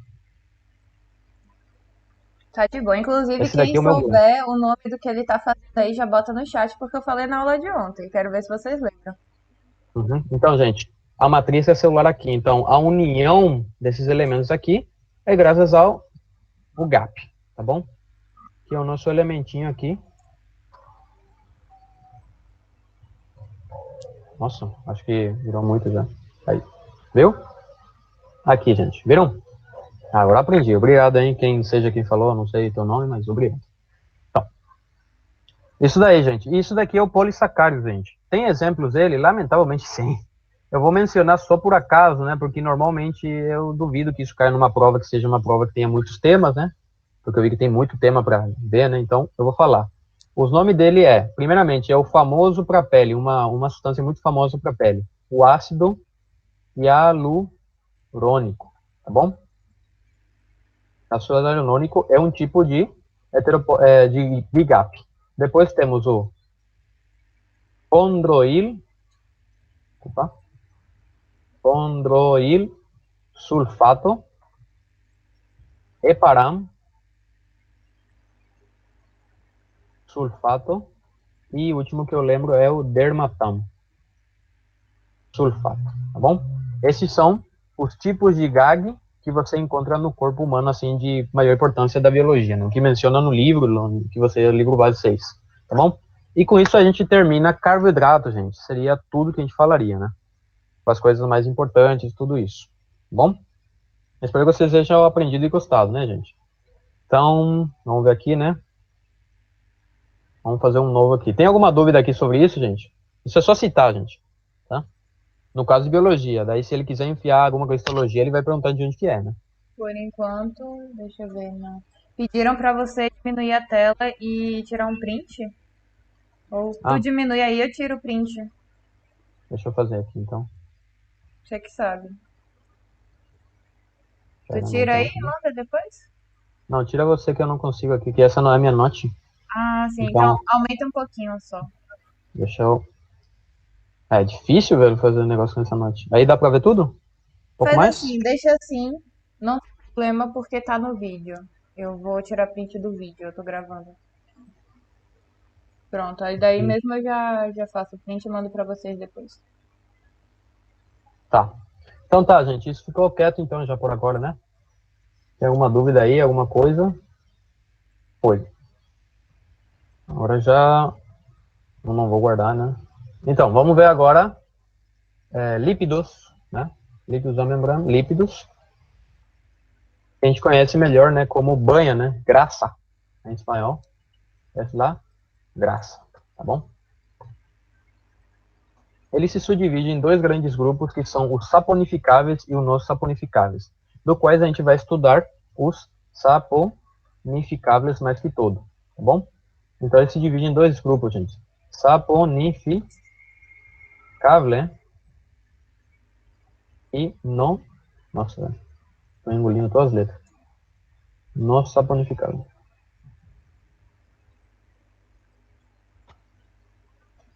Tá de boa. Inclusive, Esse daqui quem é o meu souber o nome do que ele tá fazendo aí, já bota no chat, porque eu falei na aula de ontem. Quero ver se vocês lembram. Então, gente, a matriz é celular aqui. Então, a união desses elementos aqui é graças ao gap, tá bom? Que é o nosso elementinho aqui. Nossa, acho que virou muito já. Aí, viu? Aqui, gente, viram? Agora aprendi. Obrigado, hein? Quem seja quem falou, não sei teu nome, mas obrigado. Então, isso daí, gente. Isso daqui é o polissacárido, gente. Tem exemplos dele? Lamentavelmente, sim. Eu vou mencionar só por acaso, né? Porque normalmente eu duvido que isso caia numa prova que seja uma prova que tenha muitos temas, né? Porque eu vi que tem muito tema para ver, né? Então, eu vou falar. O nome dele primeiramente, é o famoso para pele, uma substância muito famosa para pele. O ácido hialurônico, tá bom? Ácido hialurônico é um tipo de GAP. Depois temos o chondroil sulfato, heparam sulfato, e o último que eu lembro é o dermatam sulfato, tá bom? Esses são os tipos de GAG que você encontra no corpo humano, assim, de maior importância da biologia, né? O que menciona no livro, que você é livro base 6, tá bom? E com isso a gente termina carboidrato, gente. Seria tudo que a gente falaria, né? Com as coisas mais importantes, tudo isso, tá bom? Espero que vocês tenham aprendido e gostado, né, gente? Então, vamos ver aqui, né? Vamos fazer um novo aqui. Tem alguma dúvida aqui sobre isso, gente? Isso é só citar, gente, tá? No caso de biologia, daí se ele quiser enfiar alguma coisa de histologia, ele vai perguntar de onde que é, né? Por enquanto, deixa eu ver, não. Pediram pra você diminuir a tela e tirar um print? Ou tu diminui aí, eu tiro o print. Deixa eu fazer aqui, então. Você que sabe. Tu tira aí e manda depois? Não, tira você que eu não consigo aqui, que essa não é a minha note. Ah, sim. Então aumenta um pouquinho só. Deixa eu... É difícil, velho, fazer um negócio com essa note. Aí dá pra ver tudo? Um pouco Faz mais? assim, deixa assim. Não tem problema porque tá no vídeo. Eu vou tirar print do vídeo, eu tô gravando. Pronto, aí daí mesmo eu já faço o print e mando pra vocês depois. Tá. Então tá, gente, isso ficou quieto então já por agora, né? Tem alguma dúvida aí, alguma coisa? Foi. Agora já... Eu não vou guardar, né? Então, vamos ver agora lípidos, né? Lípidos da membrana, lípidos. A gente conhece melhor, né, como banha, né? Graça, em espanhol. Essa lá, graça, tá bom? Ele se subdivide em 2 grandes grupos, que são os saponificáveis e os não saponificáveis, do quais a gente vai estudar os saponificáveis mais que todo, tá bom? Então ele se divide em dois grupos, gente. Saponificável e não... Nossa, estou engolindo todas as letras. Não saponificável.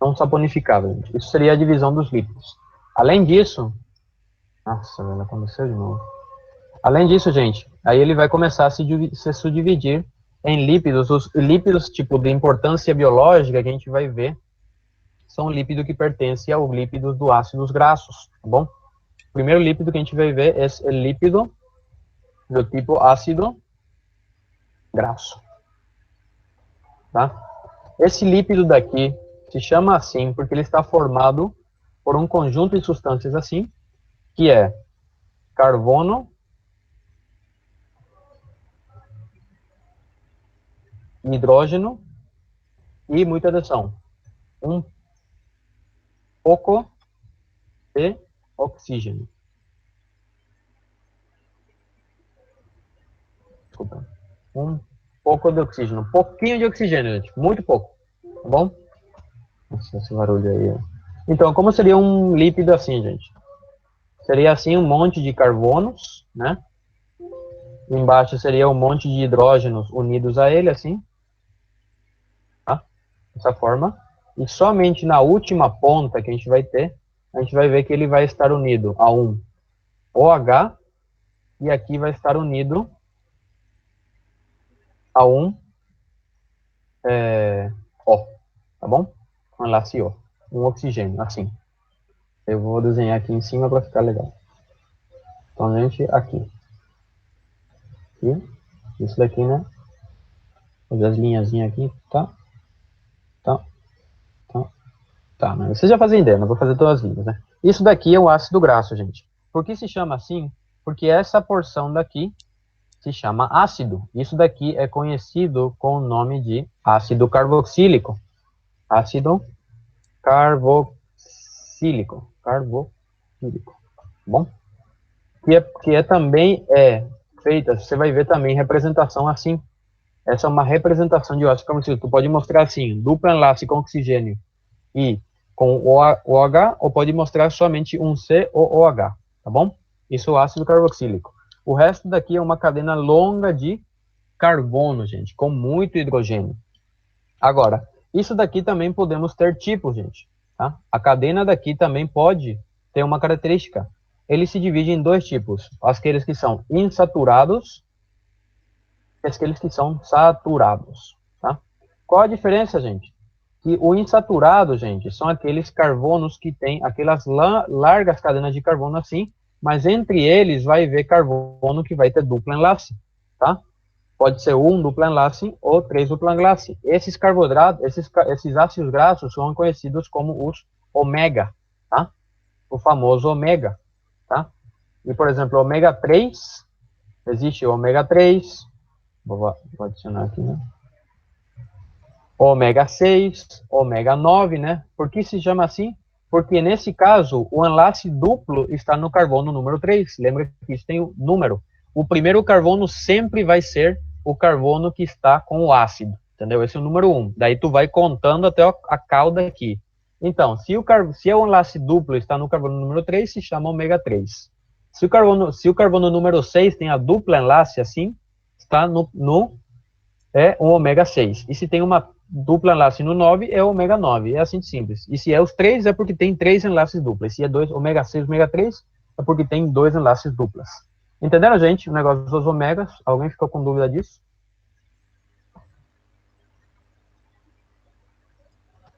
Não saponificável, gente. Isso seria a divisão dos lípidos. Além disso... Nossa, velho, aconteceu de novo. Além disso, gente, aí ele vai começar a se subdividir em lípidos. Os lípidos, tipo, de importância biológica, que a gente vai ver, são lípidos que pertencem ao lípido do ácidos graxos, tá bom? O primeiro lípido que a gente vai ver é o lípido do tipo ácido graxo, tá? Esse lípido daqui se chama assim porque ele está formado por um conjunto de substâncias assim, que é carbono, hidrogênio e, muita atenção, um pouco de oxigênio. Desculpa. Um pouco de oxigênio. Um pouquinho de oxigênio, gente. Muito pouco. Tá bom? Nossa, esse barulho aí. Então, como seria um lípido assim, gente? Seria assim um monte de carbonos, né? Embaixo seria um monte de hidrógenos unidos a ele, assim. Tá? Dessa forma. E somente na última ponta que a gente vai ter, a gente vai ver que ele vai estar unido a um OH e aqui vai estar unido a um O, tá bom? Um enlace O, um oxigênio, assim. Eu vou desenhar aqui em cima para ficar legal. Então, gente, aqui. Isso daqui, né? Fazer as linhazinhas aqui, tá? Tá, mas vocês já fazem ideia, não vou fazer todas as linhas, né? Isso daqui é o ácido graxo, gente. Por que se chama assim? Porque essa porção daqui se chama ácido. Isso daqui é conhecido com o nome de ácido carboxílico. Ácido carboxílico. Bom? Que também é feita, você vai ver também representação assim. Essa é uma representação de ácido carboxílico. Tu pode mostrar assim, duplo enlace com oxigênio e com OH, ou pode mostrar somente um COOH, tá bom? Isso é o ácido carboxílico. O resto daqui é uma cadeia longa de carbono, gente, com muito hidrogênio. Agora, isso daqui também podemos ter tipos, gente, tá? A cadeia daqui também pode ter uma característica. Ele se divide em dois tipos, aqueles que são insaturados e aqueles que são saturados, tá? Qual a diferença, gente? Que o insaturado, gente, são aqueles carbonos que têm aquelas largas cadenas de carbono assim, mas entre eles vai haver carbono que vai ter duplo enlace, tá? Pode ser um duplo enlace ou três duplo enlace. Esses carboidratos, esses ácidos graxos são conhecidos como os ômega, tá? O famoso ômega, tá? E, por exemplo, ômega 3, existe o ômega 3, vou adicionar aqui, né? Ômega 6, ômega 9, né? Por que se chama assim? Porque, nesse caso, o enlace duplo está no carbono número 3. Lembra que isso tem o número. O primeiro carbono sempre vai ser o carbono que está com o ácido, entendeu? Esse é o número 1. Daí tu vai contando até a cauda aqui. Então, se o enlace duplo está no carbono número 3, se chama ômega 3. Se o carbono número 6 tem a dupla enlace assim, está é um ômega 6. E se tem uma dupla enlace no 9, é ômega 9. É assim de simples. E se é os 3, é porque tem 3 enlaces duplos. Se é 2, ômega 6, ômega 3, é porque tem 2 enlaces duplas. Entenderam, gente? O negócio dos ômegas. Alguém ficou com dúvida disso?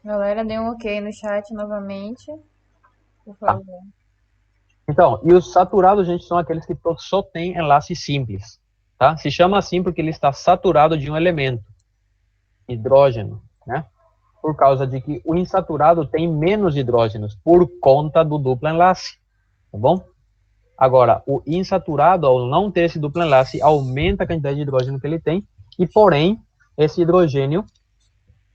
Galera, dê um ok no chat novamente, por favor. Tá. Então, e os saturados, gente, são aqueles que só têm enlace simples. Tá? Se chama assim porque ele está saturado de um elemento, hidrogênio, né? Por causa de que o insaturado tem menos hidrógenos por conta do duplo enlace, tá bom? Agora, o insaturado, ao não ter esse duplo enlace, aumenta a quantidade de hidrogênio que ele tem, e porém, esse hidrogênio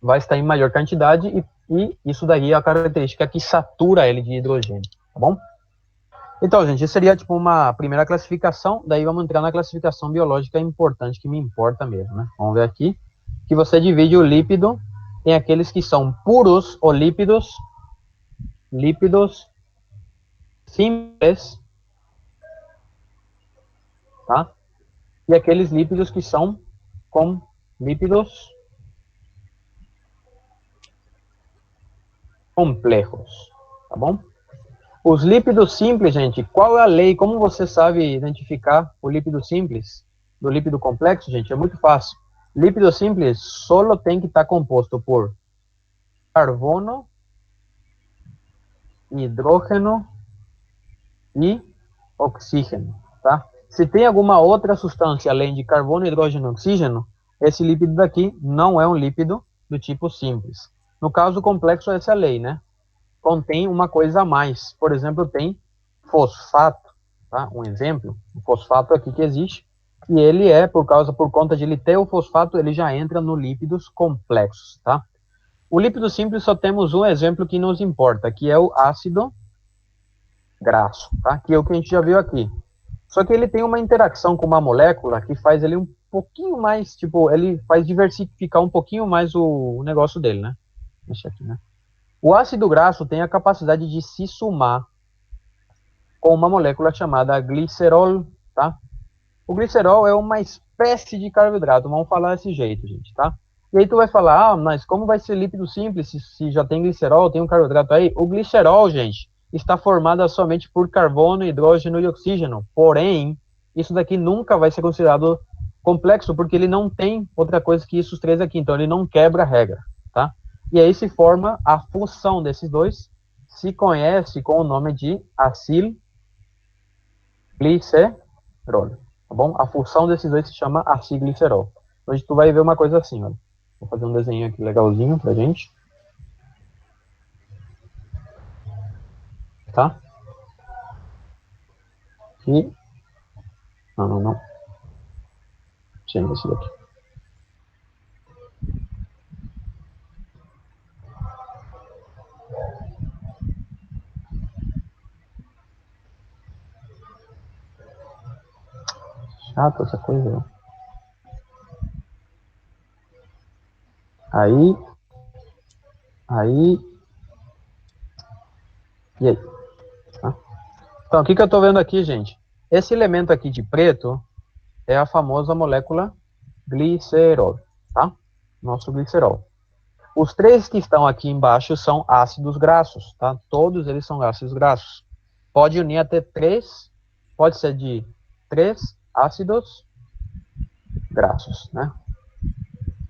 vai estar em maior quantidade, e isso daí é a característica que satura ele de hidrogênio, tá bom? Então, gente, isso seria tipo uma primeira classificação, daí vamos entrar na classificação biológica importante, que me importa mesmo, né? Vamos ver aqui, que você divide o lípido em aqueles que são puros ou lípidos simples, tá? E aqueles lípidos que são com lípidos complexos, tá bom? Os lípidos simples, gente, qual é a lei? Como você sabe identificar o lípido simples do lípido complexo, gente? É muito fácil. Lípido simples só tem que estar composto por carbono, hidrógeno e oxígeno, tá? Se tem alguma outra substância além de carbono, hidrogênio e oxígeno, esse lípido daqui não é um lípido do tipo simples. No caso complexo, essa é a lei, né? Contém uma coisa a mais. Por exemplo, tem fosfato, tá? Um exemplo, o fosfato aqui que existe, e ele é, por conta de ele ter o fosfato, ele já entra no lípidos complexos, tá? O lípido simples só temos um exemplo que nos importa, que é o ácido graxo, tá? Que é o que a gente já viu aqui. Só que ele tem uma interação com uma molécula que faz ele um pouquinho mais, tipo, ele faz diversificar um pouquinho mais o negócio dele, né? Deixa aqui, né? O ácido graxo tem a capacidade de se sumar com uma molécula chamada glicerol, tá? O glicerol é uma espécie de carboidrato, vamos falar desse jeito, gente, tá? E aí tu vai falar, ah, mas como vai ser lípido simples se já tem glicerol, tem um carboidrato aí? O glicerol, gente, está formado somente por carbono, hidrogênio e oxígeno. Porém, isso daqui nunca vai ser considerado complexo, porque ele não tem outra coisa que isso três aqui, então ele não quebra a regra, tá? E aí se forma a fusão desses dois, se conhece com o nome de acilglicerol, tá bom? A fusão desses dois se chama acilglicerol. Hoje tu vai ver uma coisa assim, olha. Vou fazer um desenho aqui legalzinho pra gente. Tá? E... Não. Tira esse daqui. Chato essa coisa. Aí. E aí? Tá? Então, o que eu tô vendo aqui, gente? Esse elemento aqui de preto é a famosa molécula glicerol, tá? Nosso glicerol. Os três que estão aqui embaixo são ácidos graxos, tá? Todos eles são ácidos graxos. Pode unir até três, pode ser de 3 ácidos graxos, né?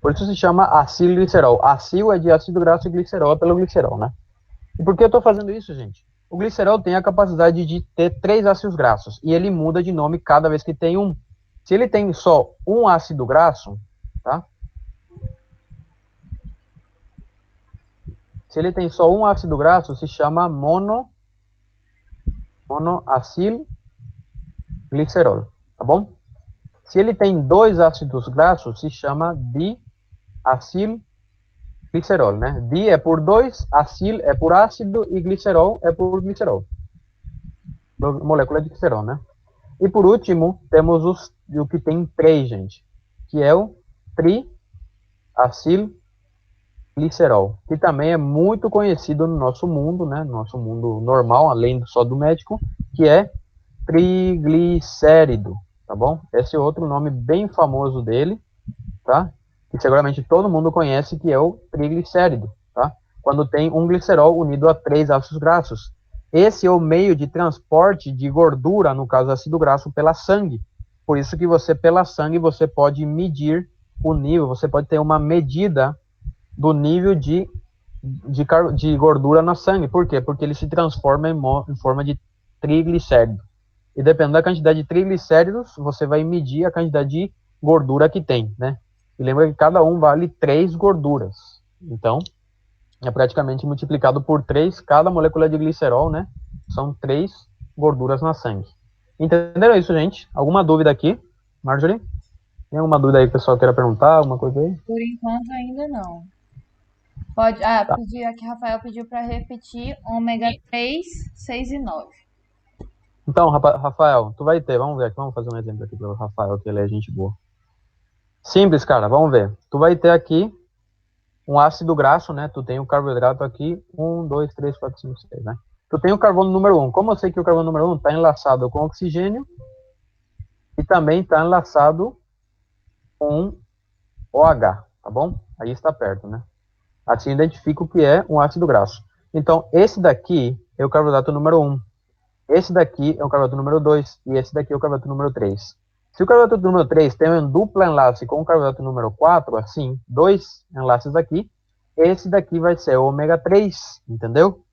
Por isso se chama acilglicerol. Acil é de ácido graxo e glicerol é pelo glicerol, né? E por que eu estou fazendo isso, gente? O glicerol tem a capacidade de ter 3 ácidos graxos e ele muda de nome cada vez que tem um. Se ele tem só um ácido graxo, tá? Se ele tem só um ácido graxo, se chama monoacilglicerol, tá bom? Se ele tem 2 ácidos graxos, se chama diacilglicerol, né? Di é por 2, acil é por ácido e glicerol é por glicerol. Molécula de glicerol, né? E por último, temos o que tem 3, gente, que é o triacilglicerol, que também é muito conhecido no nosso mundo, né? No nosso mundo normal, além só do médico, que é triglicérido, tá bom? Esse é outro nome bem famoso dele, tá? Que seguramente todo mundo conhece, que é o triglicérido, tá? Quando tem um glicerol unido a 3 ácidos graxos. Esse é o meio de transporte de gordura, no caso ácido graxo, pela sangue. Por isso que você, pela sangue, você pode medir o nível, você pode ter uma medida do nível de gordura na sangue. Por quê? Porque ele se transforma em forma de triglicérido. E dependendo da quantidade de triglicéridos, você vai medir a quantidade de gordura que tem, né? E lembra que cada um vale 3 gorduras. Então, é praticamente multiplicado por 3, cada molécula de glicerol, né? São 3 gorduras na sangue. Entenderam isso, gente? Alguma dúvida aqui? Marjorie? Tem alguma dúvida aí que o pessoal queira perguntar? Alguma coisa aí? Por enquanto ainda não. Pode. Ah, Tá. aqui Rafael pediu para repetir ômega 3, 6 e 9. Então, Rafael, tu vai ter, vamos ver aqui, vamos fazer um exemplo aqui pelo Rafael, que ele é gente boa. Simples, cara, vamos ver. Tu vai ter aqui um ácido graxo, né? Tu tem o carboidrato aqui, 1, 2, 3, 4, 5, 6, né? Tu tem o carbono número 1. Como eu sei que o carbono número 1 está enlaçado com oxigênio e também está enlaçado com OH, tá bom? Aí está perto, né? Assim identifica o que é um ácido graxo. Então, esse daqui é o carboidrato número 1. Esse daqui é o carboidrato número 2 e esse daqui é o carboidrato número 3. Se o carboidrato número 3 tem um duplo enlace com o carboidrato número 4, assim, dois enlaces aqui, esse daqui vai ser o ômega 3, entendeu?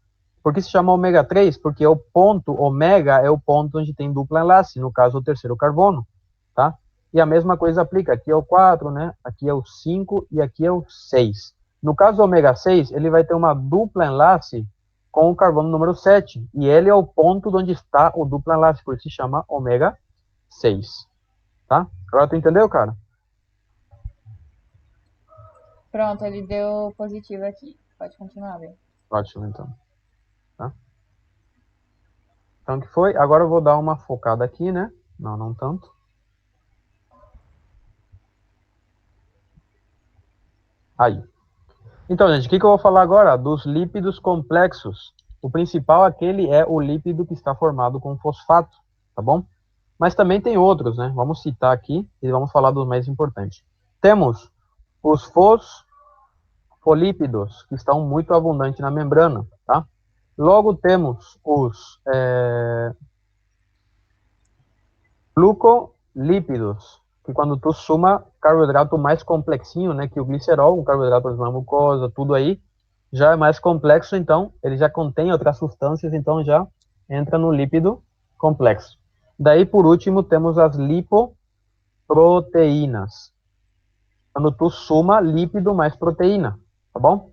Por que se chama ômega 3? Porque o ponto ômega é o ponto onde tem duplo enlace, no caso o terceiro carbono, tá? E a mesma coisa aplica, aqui é o 4, né? Aqui é o 5 e aqui é o 6. No caso do ômega 6, ele vai ter uma dupla enlace com o carbono número 7, e ele é o ponto onde está o duplo enlace, por isso se chama ômega 6, tá? Agora tu entendeu, cara? Pronto, ele deu positivo aqui. Pode continuar, Bel. Ótimo, então. Tá? Então, o que foi? Agora eu vou dar uma focada aqui, né? Não, não tanto. Aí. Então, gente, o que eu vou falar agora? Dos lípidos complexos. O principal, aquele é o lípido que está formado com fosfato, tá bom? Mas também tem outros, né? Vamos citar aqui e vamos falar dos mais importantes. Temos os fosfolípidos, que estão muito abundantes na membrana, tá? Logo temos os glucolípidos, que quando tu suma carboidrato mais complexinho, né, que o glicerol, um carboidrato na mucosa, tudo aí, já é mais complexo, então ele já contém outras substâncias, então já entra no lípido complexo. Daí, por último, temos as lipoproteínas, quando tu suma lípido mais proteína, tá bom?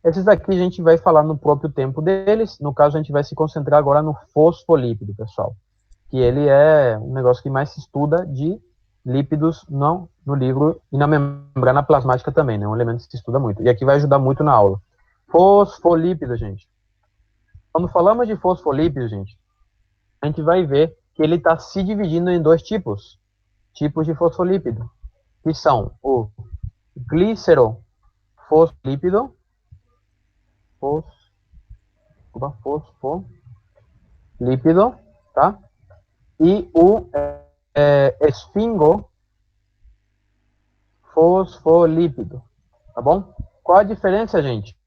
Esses aqui a gente vai falar no próprio tempo deles, no caso a gente vai se concentrar agora no fosfolípido, pessoal, que ele é um negócio que mais se estuda de lípidos não no livro e na membrana plasmática também, né? Um elemento que se estuda muito. E aqui vai ajudar muito na aula. Fosfolípido, gente. Quando falamos de fosfolípido, gente, a gente vai ver que ele está se dividindo em dois tipos de fosfolípido, que são o glicerofosfolípido, fosfolípido, tá? E o esfingofosfolípido, tá bom? Qual a diferença, gente?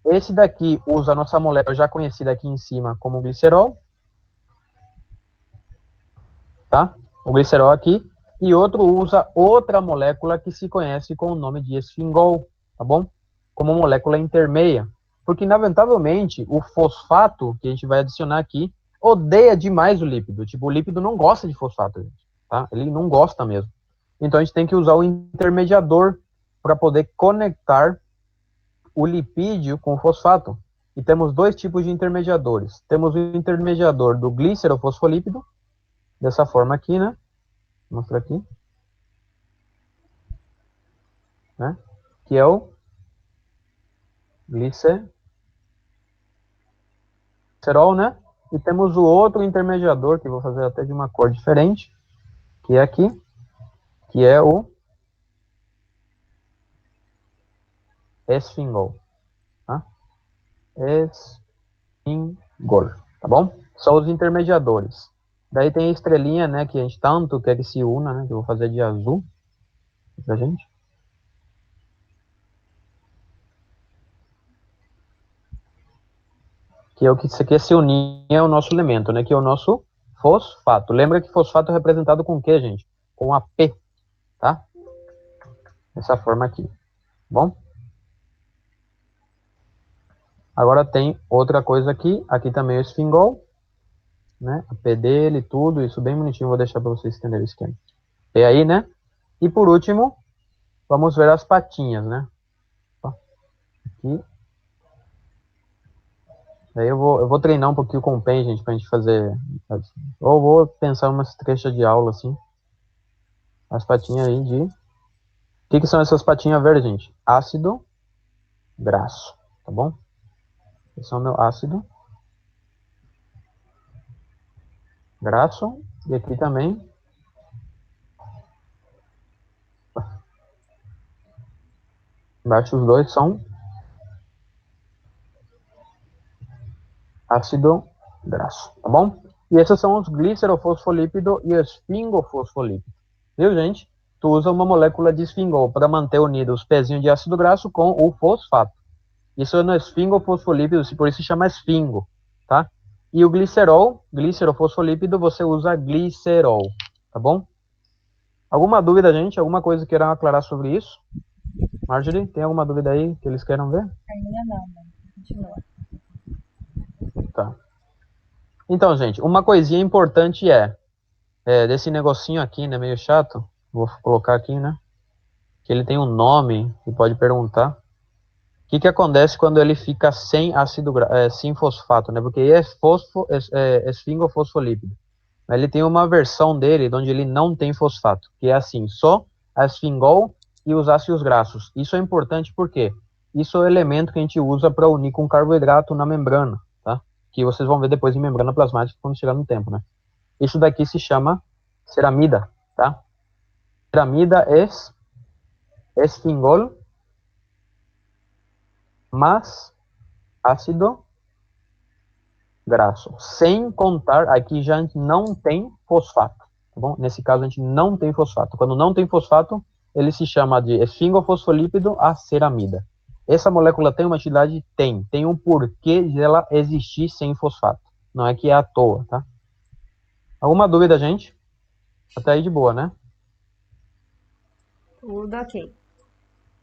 Esse daqui usa a nossa molécula já conhecida aqui em cima como glicerol, tá? O glicerol aqui, e outro usa outra molécula que se conhece com o nome de esfingol, tá bom? Como molécula intermeia. Porque, inevitavelmente, o fosfato que a gente vai adicionar aqui odeia demais o lípido. Tipo, o lípido não gosta de fosfato, gente, tá? Ele não gosta mesmo. Então, a gente tem que usar o intermediador para poder conectar o lipídio com o fosfato. E temos dois tipos de intermediadores. Temos o intermediador do glicerofosfolípido, dessa forma aqui, né? Vou mostrar aqui. Né? Que é o glicerol, né? E temos o outro intermediador, que eu vou fazer até de uma cor diferente, que é aqui, que é o esfingol. Tá? Esfingol, tá bom? São os intermediadores. Daí tem a estrelinha, né, que a gente tanto quer que se una, né, que eu vou fazer de azul pra gente. Que é o que você quer se unir ao nosso elemento, né, que é o nosso fosfato. Lembra que fosfato é representado com o quê, gente? Com a P, tá? Dessa forma aqui, bom? Agora tem outra coisa aqui também é o esfingol, né, a P dele, tudo, isso bem bonitinho, vou deixar para vocês entenderem o esquema. E aí, né? E por último, vamos ver as patinhas, né? Aqui. Daí eu vou treinar um pouquinho com o pen, gente, pra gente fazer. Ou vou pensar umas trechas de aula, assim. As patinhas aí de. O que são essas patinhas verdes, gente? Ácido graxo, tá bom? Esse é o meu ácido graxo, e aqui também embaixo os dois são ácido graxo, tá bom? E esses são os glicerofosfolípido e esfingofosfolípido. Viu, gente? Tu usa uma molécula de esfingol para manter unido os pezinhos de ácido graxo com o fosfato. Isso é no esfingofosfolípido, por isso se chama esfingo, tá? E o glicerol, glicerofosfolípido, você usa glicerol, tá bom? Alguma dúvida, gente? Alguma coisa queiram aclarar sobre isso? Marjorie, tem alguma dúvida aí que eles queiram ver? Ainda não, né? Continua. Tá. Então, gente, uma coisinha importante desse negocinho aqui, né, meio chato, vou colocar aqui, né, que ele tem um nome, e pode perguntar, o que acontece quando ele fica sem sem fosfato, né, porque é esfingofosfolípido. Ele tem uma versão dele onde ele não tem fosfato, que é assim, só a esfingol e os ácidos graxos. Isso é importante porque isso é o elemento que a gente usa para unir com carboidrato na membrana, tá? Que vocês vão ver depois em membrana plasmática quando chegar no tempo, né? Isso daqui se chama ceramida, tá? Ceramida é esfingol mais ácido graxo. Sem contar, aqui já a gente não tem fosfato, tá bom? Nesse caso a gente não tem fosfato. Quando não tem fosfato, ele se chama de esfingofosfolípido a ceramida. Essa molécula tem uma utilidade? Tem. Tem um porquê de ela existir sem fosfato. Não é que é à toa, tá? Alguma dúvida, gente? Até aí de boa, né? Tudo ok.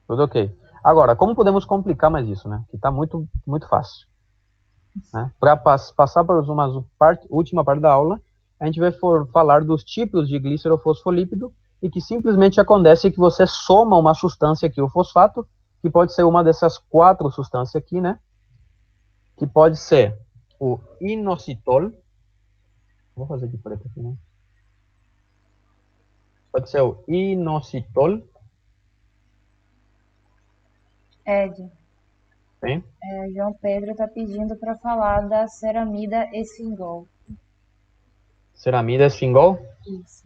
Tudo ok. Agora, como podemos complicar mais isso, né? Que tá muito, muito fácil. Né? Para passar para uma última parte da aula, a gente vai falar dos tipos de glicerofosfolípido e que simplesmente acontece que você soma uma substância aqui, o fosfato, que pode ser uma dessas 4 substâncias aqui, né? Que pode ser o inositol. Vou fazer de preto aqui, né? Pode ser o inositol. Ed, Tem? João Pedro está pedindo para falar da ceramida esfingol. Ceramida esfingol. Isso.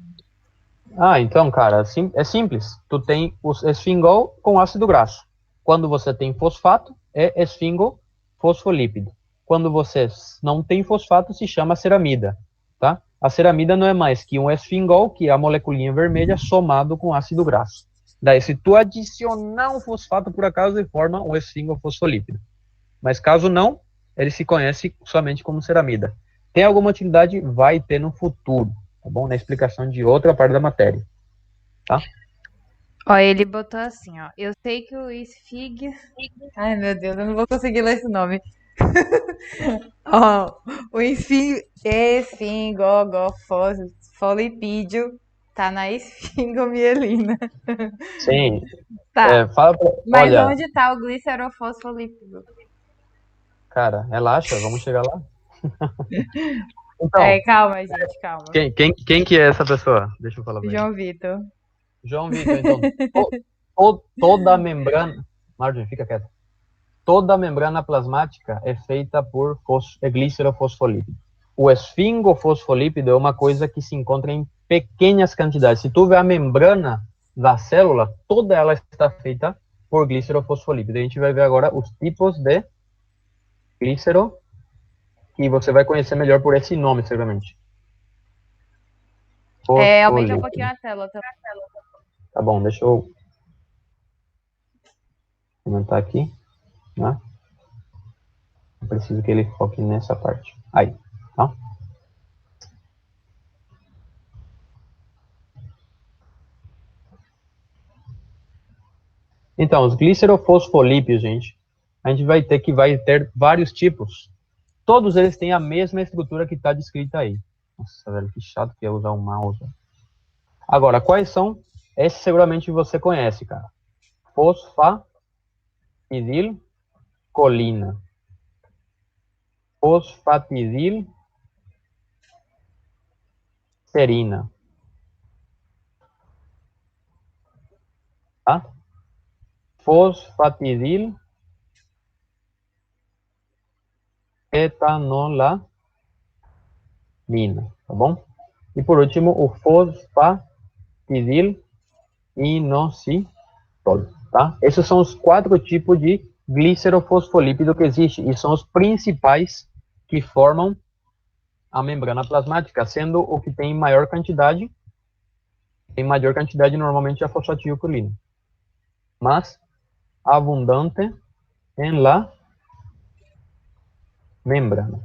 Ah, então, cara, é simples. Tu tem o esfingol com ácido graxo. Quando você tem fosfato, é esfingofosfolípido. Quando você não tem fosfato, se chama ceramida, tá? A ceramida não é mais que um esfingol, que é a moleculinha vermelha, somado com ácido graxo. Daí, se tu adicionar um fosfato, por acaso, ele forma um esfingofosfolípido. Mas caso não, ele se conhece somente como ceramida. Tem alguma utilidade? Vai ter no futuro, tá bom? Na explicação de outra parte da matéria, tá? Ó, ele botou assim, ó. Eu sei que o esfig... Ai, meu Deus, eu não vou conseguir ler esse nome. Ó, o esfingofosfolipídio tá na esfingomielina. Sim. Tá, mas Olha, onde tá o glicerofosfolípido? cara, relaxa, vamos chegar lá. Então, Calma, gente, calma. quem que é essa pessoa? Deixa eu falar bem. João Vitor. João Vitor, então, toda a membrana, Marjorie, fica quieto. Toda a membrana plasmática é feita por glicerofosfolípido. O esfingofosfolípido é uma coisa que se encontra em pequenas quantidades. Se tu ver a membrana da célula, toda ela está feita por glicerofosfolípido. A gente vai ver agora os tipos de glícero, que você vai conhecer melhor por esse nome, seguramente. Aumenta um pouquinho a tela. Tá bom, deixa eu aumentar aqui, né? Eu preciso que ele foque nessa parte. Aí, tá? Então, os glicerofosfolípidos, gente, a gente vai ter vários tipos. Todos eles têm a mesma estrutura que está descrita aí. Nossa, velho, que chato que é usar um mouse. Agora, quais são? Esse seguramente você conhece, cara. Fosfatidilcolina. Fosfatidilcerina. Tá? Fosfatidil etanola tá bom? E por último, o fosfatidil inositol, tá? Esses são os 4 tipos de glicerofosfolípido que existe e são os principais que formam a membrana plasmática, sendo o que tem maior quantidade, normalmente é a fosfatidilcolina, mas abundante em la membrana,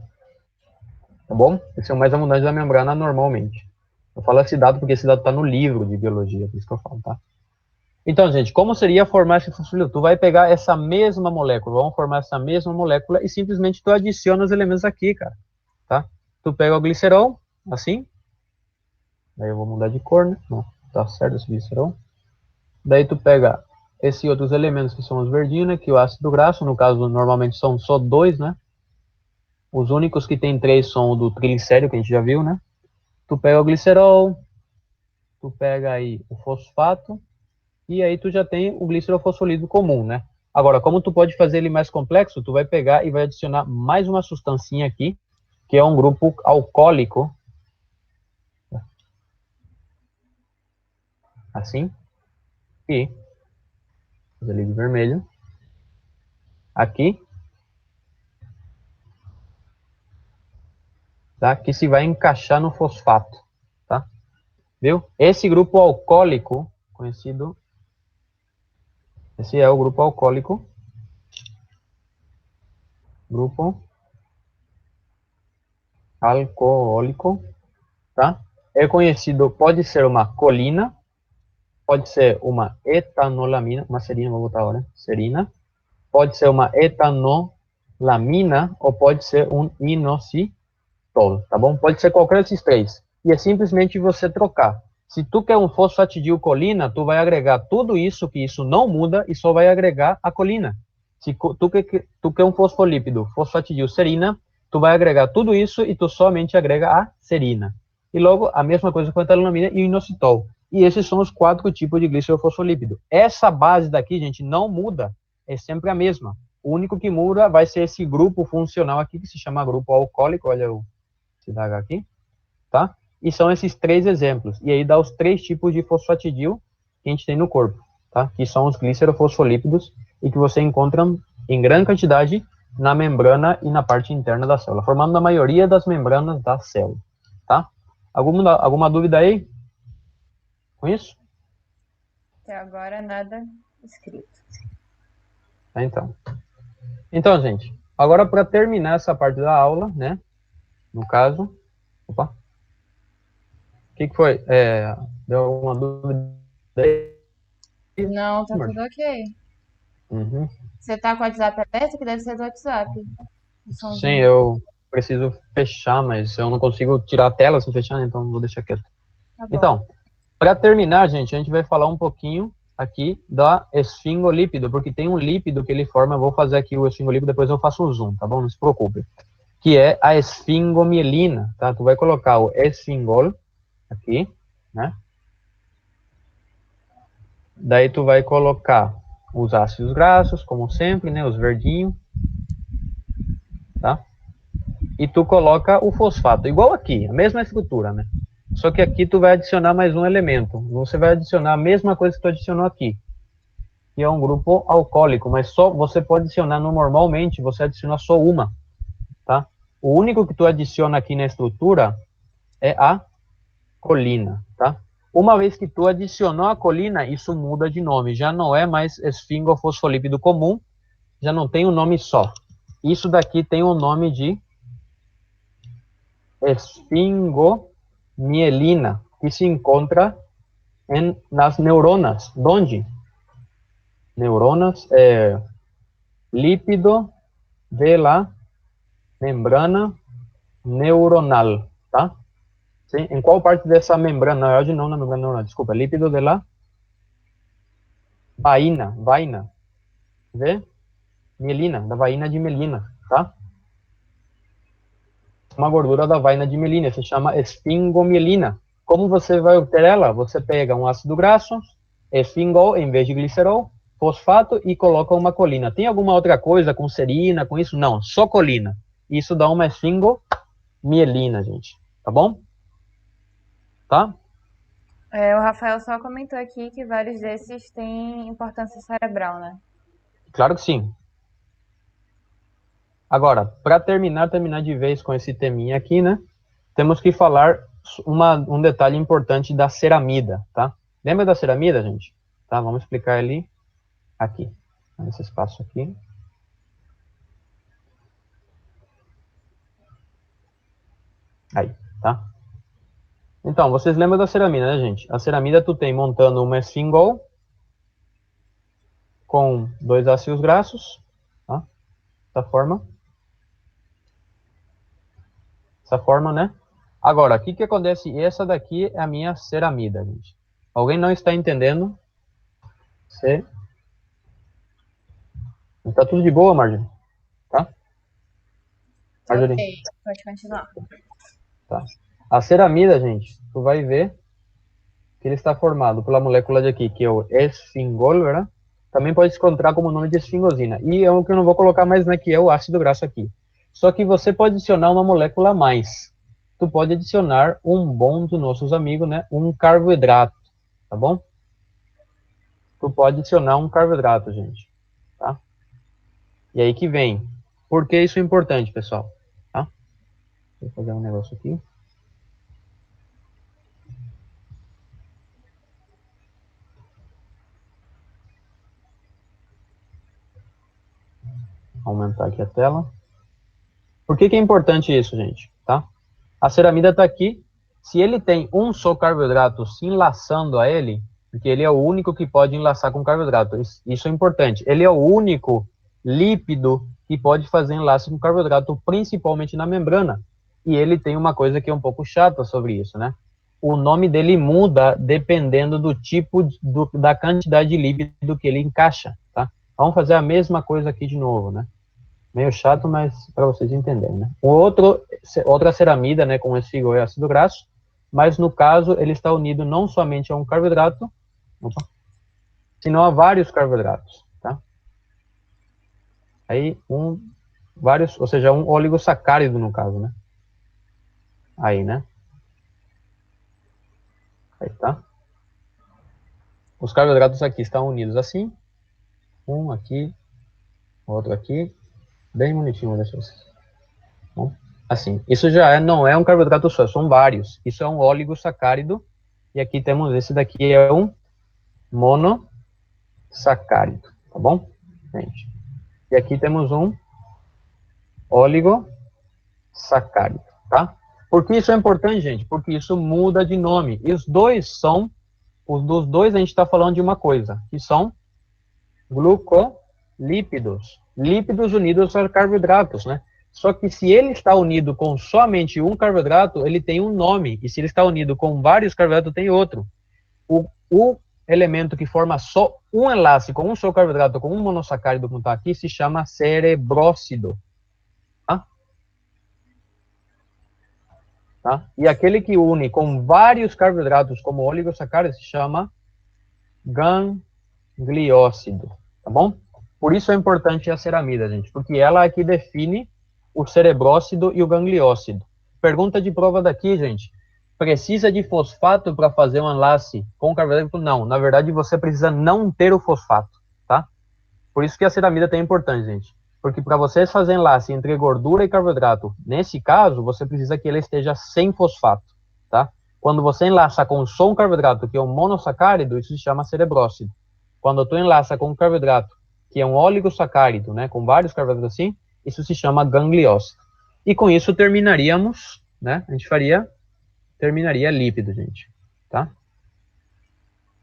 tá bom? Esse é o mais abundante da membrana normalmente. Eu falo esse dado porque esse dado está no livro de biologia, por isso que eu falo, tá? Então, gente, como seria formar esse fosfolípido? Tu vai pegar essa mesma molécula, vamos formar essa mesma molécula e simplesmente tu adiciona os elementos aqui, cara, tá? Tu pega o glicerol, assim, daí eu vou mudar de cor, né? Não, tá certo esse glicerol. Daí tu pega esses outros elementos que são os verdinhos, né? Que é o ácido graxo, no caso, normalmente são só 2, né? Os únicos que tem 3 são o do triglicérido, que a gente já viu, né? Tu pega o glicerol, tu pega aí o fosfato, e aí tu já tem o glicerofosfolípido comum, né? Agora, como tu pode fazer ele mais complexo, tu vai pegar e vai adicionar mais uma substancinha aqui, que é um grupo alcoólico, assim, e fazer ele de vermelho, aqui, tá? Que se vai encaixar no fosfato, tá? Viu? Esse grupo alcoólico, conhecido, esse é o grupo alcoólico, tá? É conhecido, pode ser uma colina, pode ser uma etanolamina, uma serina, vou botar agora, serina, pode ser uma etanolamina, ou pode ser um inositol, tá bom? Pode ser qualquer desses 3. E é simplesmente você trocar. Se tu quer um fosfatidilcolina, tu vai agregar tudo isso, que isso não muda, e só vai agregar a colina. Se tu quer um fosfolípido, fosfatidilserina, tu vai agregar tudo isso e tu somente agrega a serina. E logo, a mesma coisa com a etanolamina e o inositol. E esses são os 4 tipos de glicerofosfolípido. Essa base daqui, gente, não muda, é sempre a mesma. O único que muda vai ser esse grupo funcional aqui, que se chama grupo alcoólico, olha o CH aqui, tá? E são esses 3 exemplos. E aí dá os 3 tipos de fosfatidil que a gente tem no corpo, tá? Que são os glicerofosfolípidos e que você encontra em grande quantidade na membrana e na parte interna da célula, formando a maioria das membranas da célula, tá? Alguma dúvida aí com isso? Até agora nada escrito. Tá, então, gente, agora para terminar essa parte da aula, né? No caso, opa, o que foi? Deu alguma dúvida aí? Não, tá tudo ok. Uhum. Você tá com o WhatsApp aberto? Que deve ser do WhatsApp. Sim, eu preciso fechar, mas eu não consigo tirar a tela se fechar, então vou deixar quieto. Tá bom. Então, para terminar, gente, a gente vai falar um pouquinho aqui da esfingolípido, porque tem um lípido que ele forma, eu vou fazer aqui o esfingolípido, depois eu faço um zoom, tá bom? Não se preocupe. Que é a esfingomielina, tá? Tu vai colocar o esfingol aqui, né? Daí tu vai colocar os ácidos graxos, como sempre, né? Os verdinhos, tá? E tu coloca o fosfato, igual aqui, a mesma estrutura, né? Só que aqui tu vai adicionar mais um elemento. Você vai adicionar a mesma coisa que tu adicionou aqui, que é um grupo alcoólico, mas só você pode adicionar normalmente, você adiciona só uma, tá? O único que tu adiciona aqui na estrutura é a colina, tá? Uma vez que tu adicionou a colina, isso muda de nome, já não é mais esfingofosfolípido comum, já não tem um nome só. Isso daqui tem o nome de esfingomielina, que se encontra nas neuronas. Onde? Neuronas, lípido de la membrana neuronal, tá? Sim? Em qual parte dessa membrana? Na verdade, não na membrana neuronal, desculpa. Lípido de la vaina de mielina, da vaina de mielina, tá? Uma gordura da vaina de mielina, se chama esfingomielina. Como você vai obter ela? Você pega um ácido graxo, esfingol em vez de glicerol, fosfato e coloca uma colina. Tem alguma outra coisa com serina, com isso? Não, só colina. Isso dá uma esfingomielina, gente. Tá bom? Tá? O Rafael só comentou aqui que vários desses têm importância cerebral, né? Claro que sim. Agora, para terminar de vez com esse teminha aqui, né? Temos que falar um detalhe importante da ceramida, tá? Lembra da ceramida, gente? Tá, vamos explicar ali, aqui, nesse espaço aqui. Aí, tá? Então, vocês lembram da ceramida, né, gente? A ceramida tu tem montando uma esfingol com 2 ácidos graxos, tá? Dessa forma. Essa forma, né? Agora, o que acontece? Essa daqui é a minha ceramida, gente. Alguém não está entendendo? Você... Tá tudo de boa, Marjorie? Tá? Marjorie? Ok, pode continuar. Tá. A ceramida, gente, tu vai ver que ele está formado pela molécula de aqui, que é o esfingol, né? Também pode se encontrar como nome de esfingosina. E é o que eu não vou colocar mais, né, que é o ácido graxo aqui. Só que você pode adicionar uma molécula a mais. Tu pode adicionar um bom dos nossos amigos, né, um carboidrato, tá bom? Tu pode adicionar um carboidrato, gente, tá? E aí que vem. Por que isso é importante, pessoal? Tá? Vou fazer um negócio aqui. Aumentar aqui a tela. Por que é importante isso, gente? Tá? A ceramida está aqui. Se ele tem um só carboidrato se enlaçando a ele, porque ele é o único que pode enlaçar com carboidrato, isso é importante. Ele é o único lípido que pode fazer enlace com carboidrato, principalmente na membrana. E ele tem uma coisa que é um pouco chata sobre isso, né? O nome dele muda dependendo do tipo, da quantidade de lípido que ele encaixa, tá? Vamos fazer a mesma coisa aqui de novo, né? Meio chato, mas para vocês entenderem, né? Outra ceramida, né, com esfingol e ácido graxo, mas no caso ele está unido não somente a um carboidrato, senão a vários carboidratos, tá? Aí vários, ou seja, um oligosacárido no caso, né? Aí, né? Aí, tá? Os carboidratos aqui estão unidos assim, um aqui, outro aqui, bem bonitinho, deixa eu ver. Bom, assim, isso já não é um carboidrato só, são vários. Isso é um oligosacárido, e aqui temos esse daqui, é um monossacárido, tá bom, gente? E aqui temos um oligosacárido, tá? Por que isso é importante, gente? Porque isso muda de nome. E os dos dois a gente está falando de uma coisa, que são glucolípidos. Lípidos unidos a carboidratos, né? Só que se ele está unido com somente um carboidrato, ele tem um nome. E se ele está unido com vários carboidratos, tem outro. O elemento que forma só um enlace com um só carboidrato, com um monossacárido, como está aqui, se chama cerebrócido. Tá? E aquele que une com vários carboidratos, como oligosacárido, se chama gangliócido. Tá bom? Por isso é importante a ceramida, gente, porque ela é que define o cerebrócido e o gangliócido. Pergunta de prova daqui, gente. Precisa de fosfato para fazer um enlace com carboidrato? Não, na verdade você precisa não ter o fosfato, tá? Por isso que a ceramida é importante, gente. Porque para você fazer enlace entre gordura e carboidrato, nesse caso, você precisa que ele esteja sem fosfato, tá? Quando você enlaça com só um carboidrato, que é um monossacárido, isso se chama cerebrócido. Quando tu enlaça com um carboidrato, que é um oligosacárido, né, com vários carboidratos assim, isso se chama gangliócido. E com isso terminaríamos, né, a gente terminaria lípido, gente, tá?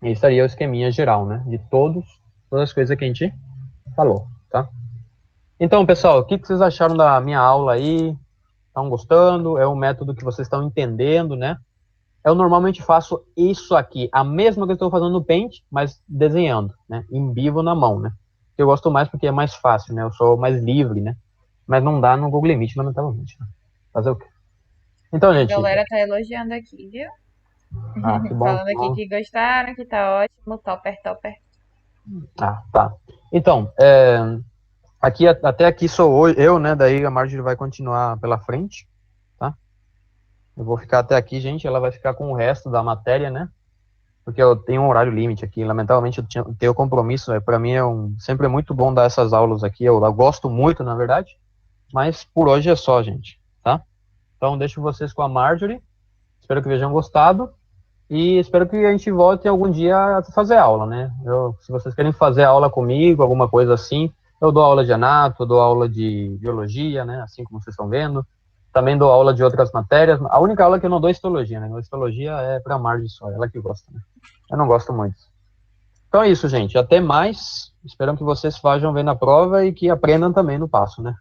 E estaria o esqueminha geral, né, de todas as coisas que a gente falou, tá? Então, pessoal, o que vocês acharam da minha aula aí? Estão gostando? É um método que vocês estão entendendo, né? Eu normalmente faço isso aqui, a mesma coisa que eu estou fazendo no Paint, mas desenhando, né? Em vivo na mão, né? Eu gosto mais porque é mais fácil, né? Eu sou mais livre, né? Mas não dá no Google Meet, lamentavelmente. Né? Fazer o quê? Então, gente... A galera tá elogiando aqui, viu? Ah, que bom. Falando aqui que gostaram, que tá ótimo, topper. Ah, tá. Então, aqui, até aqui sou eu, né? Daí a Marjorie vai continuar pela frente, tá? Eu vou ficar até aqui, gente. Ela vai ficar com o resto da matéria, né? Porque eu tenho um horário limite aqui. Lamentavelmente, eu tenho compromisso. Para mim sempre é muito bom dar essas aulas aqui. Eu gosto muito, na verdade. Mas por hoje é só, gente. Tá? Então, deixo vocês com a Marjorie. Espero que tenham gostado. E espero que a gente volte algum dia a fazer aula, né? Se vocês querem fazer aula comigo, alguma coisa assim, eu dou aula de anato, eu dou aula de biologia, né? Assim como vocês estão vendo. Também dou aula de outras matérias. A única aula que eu não dou é histologia, né? A histologia é para a Marjorie só, ela que gosta, né? Eu não gosto muito. Então é isso, gente. Até mais. Espero que vocês vejam bem na prova e que aprendam também no passo, né?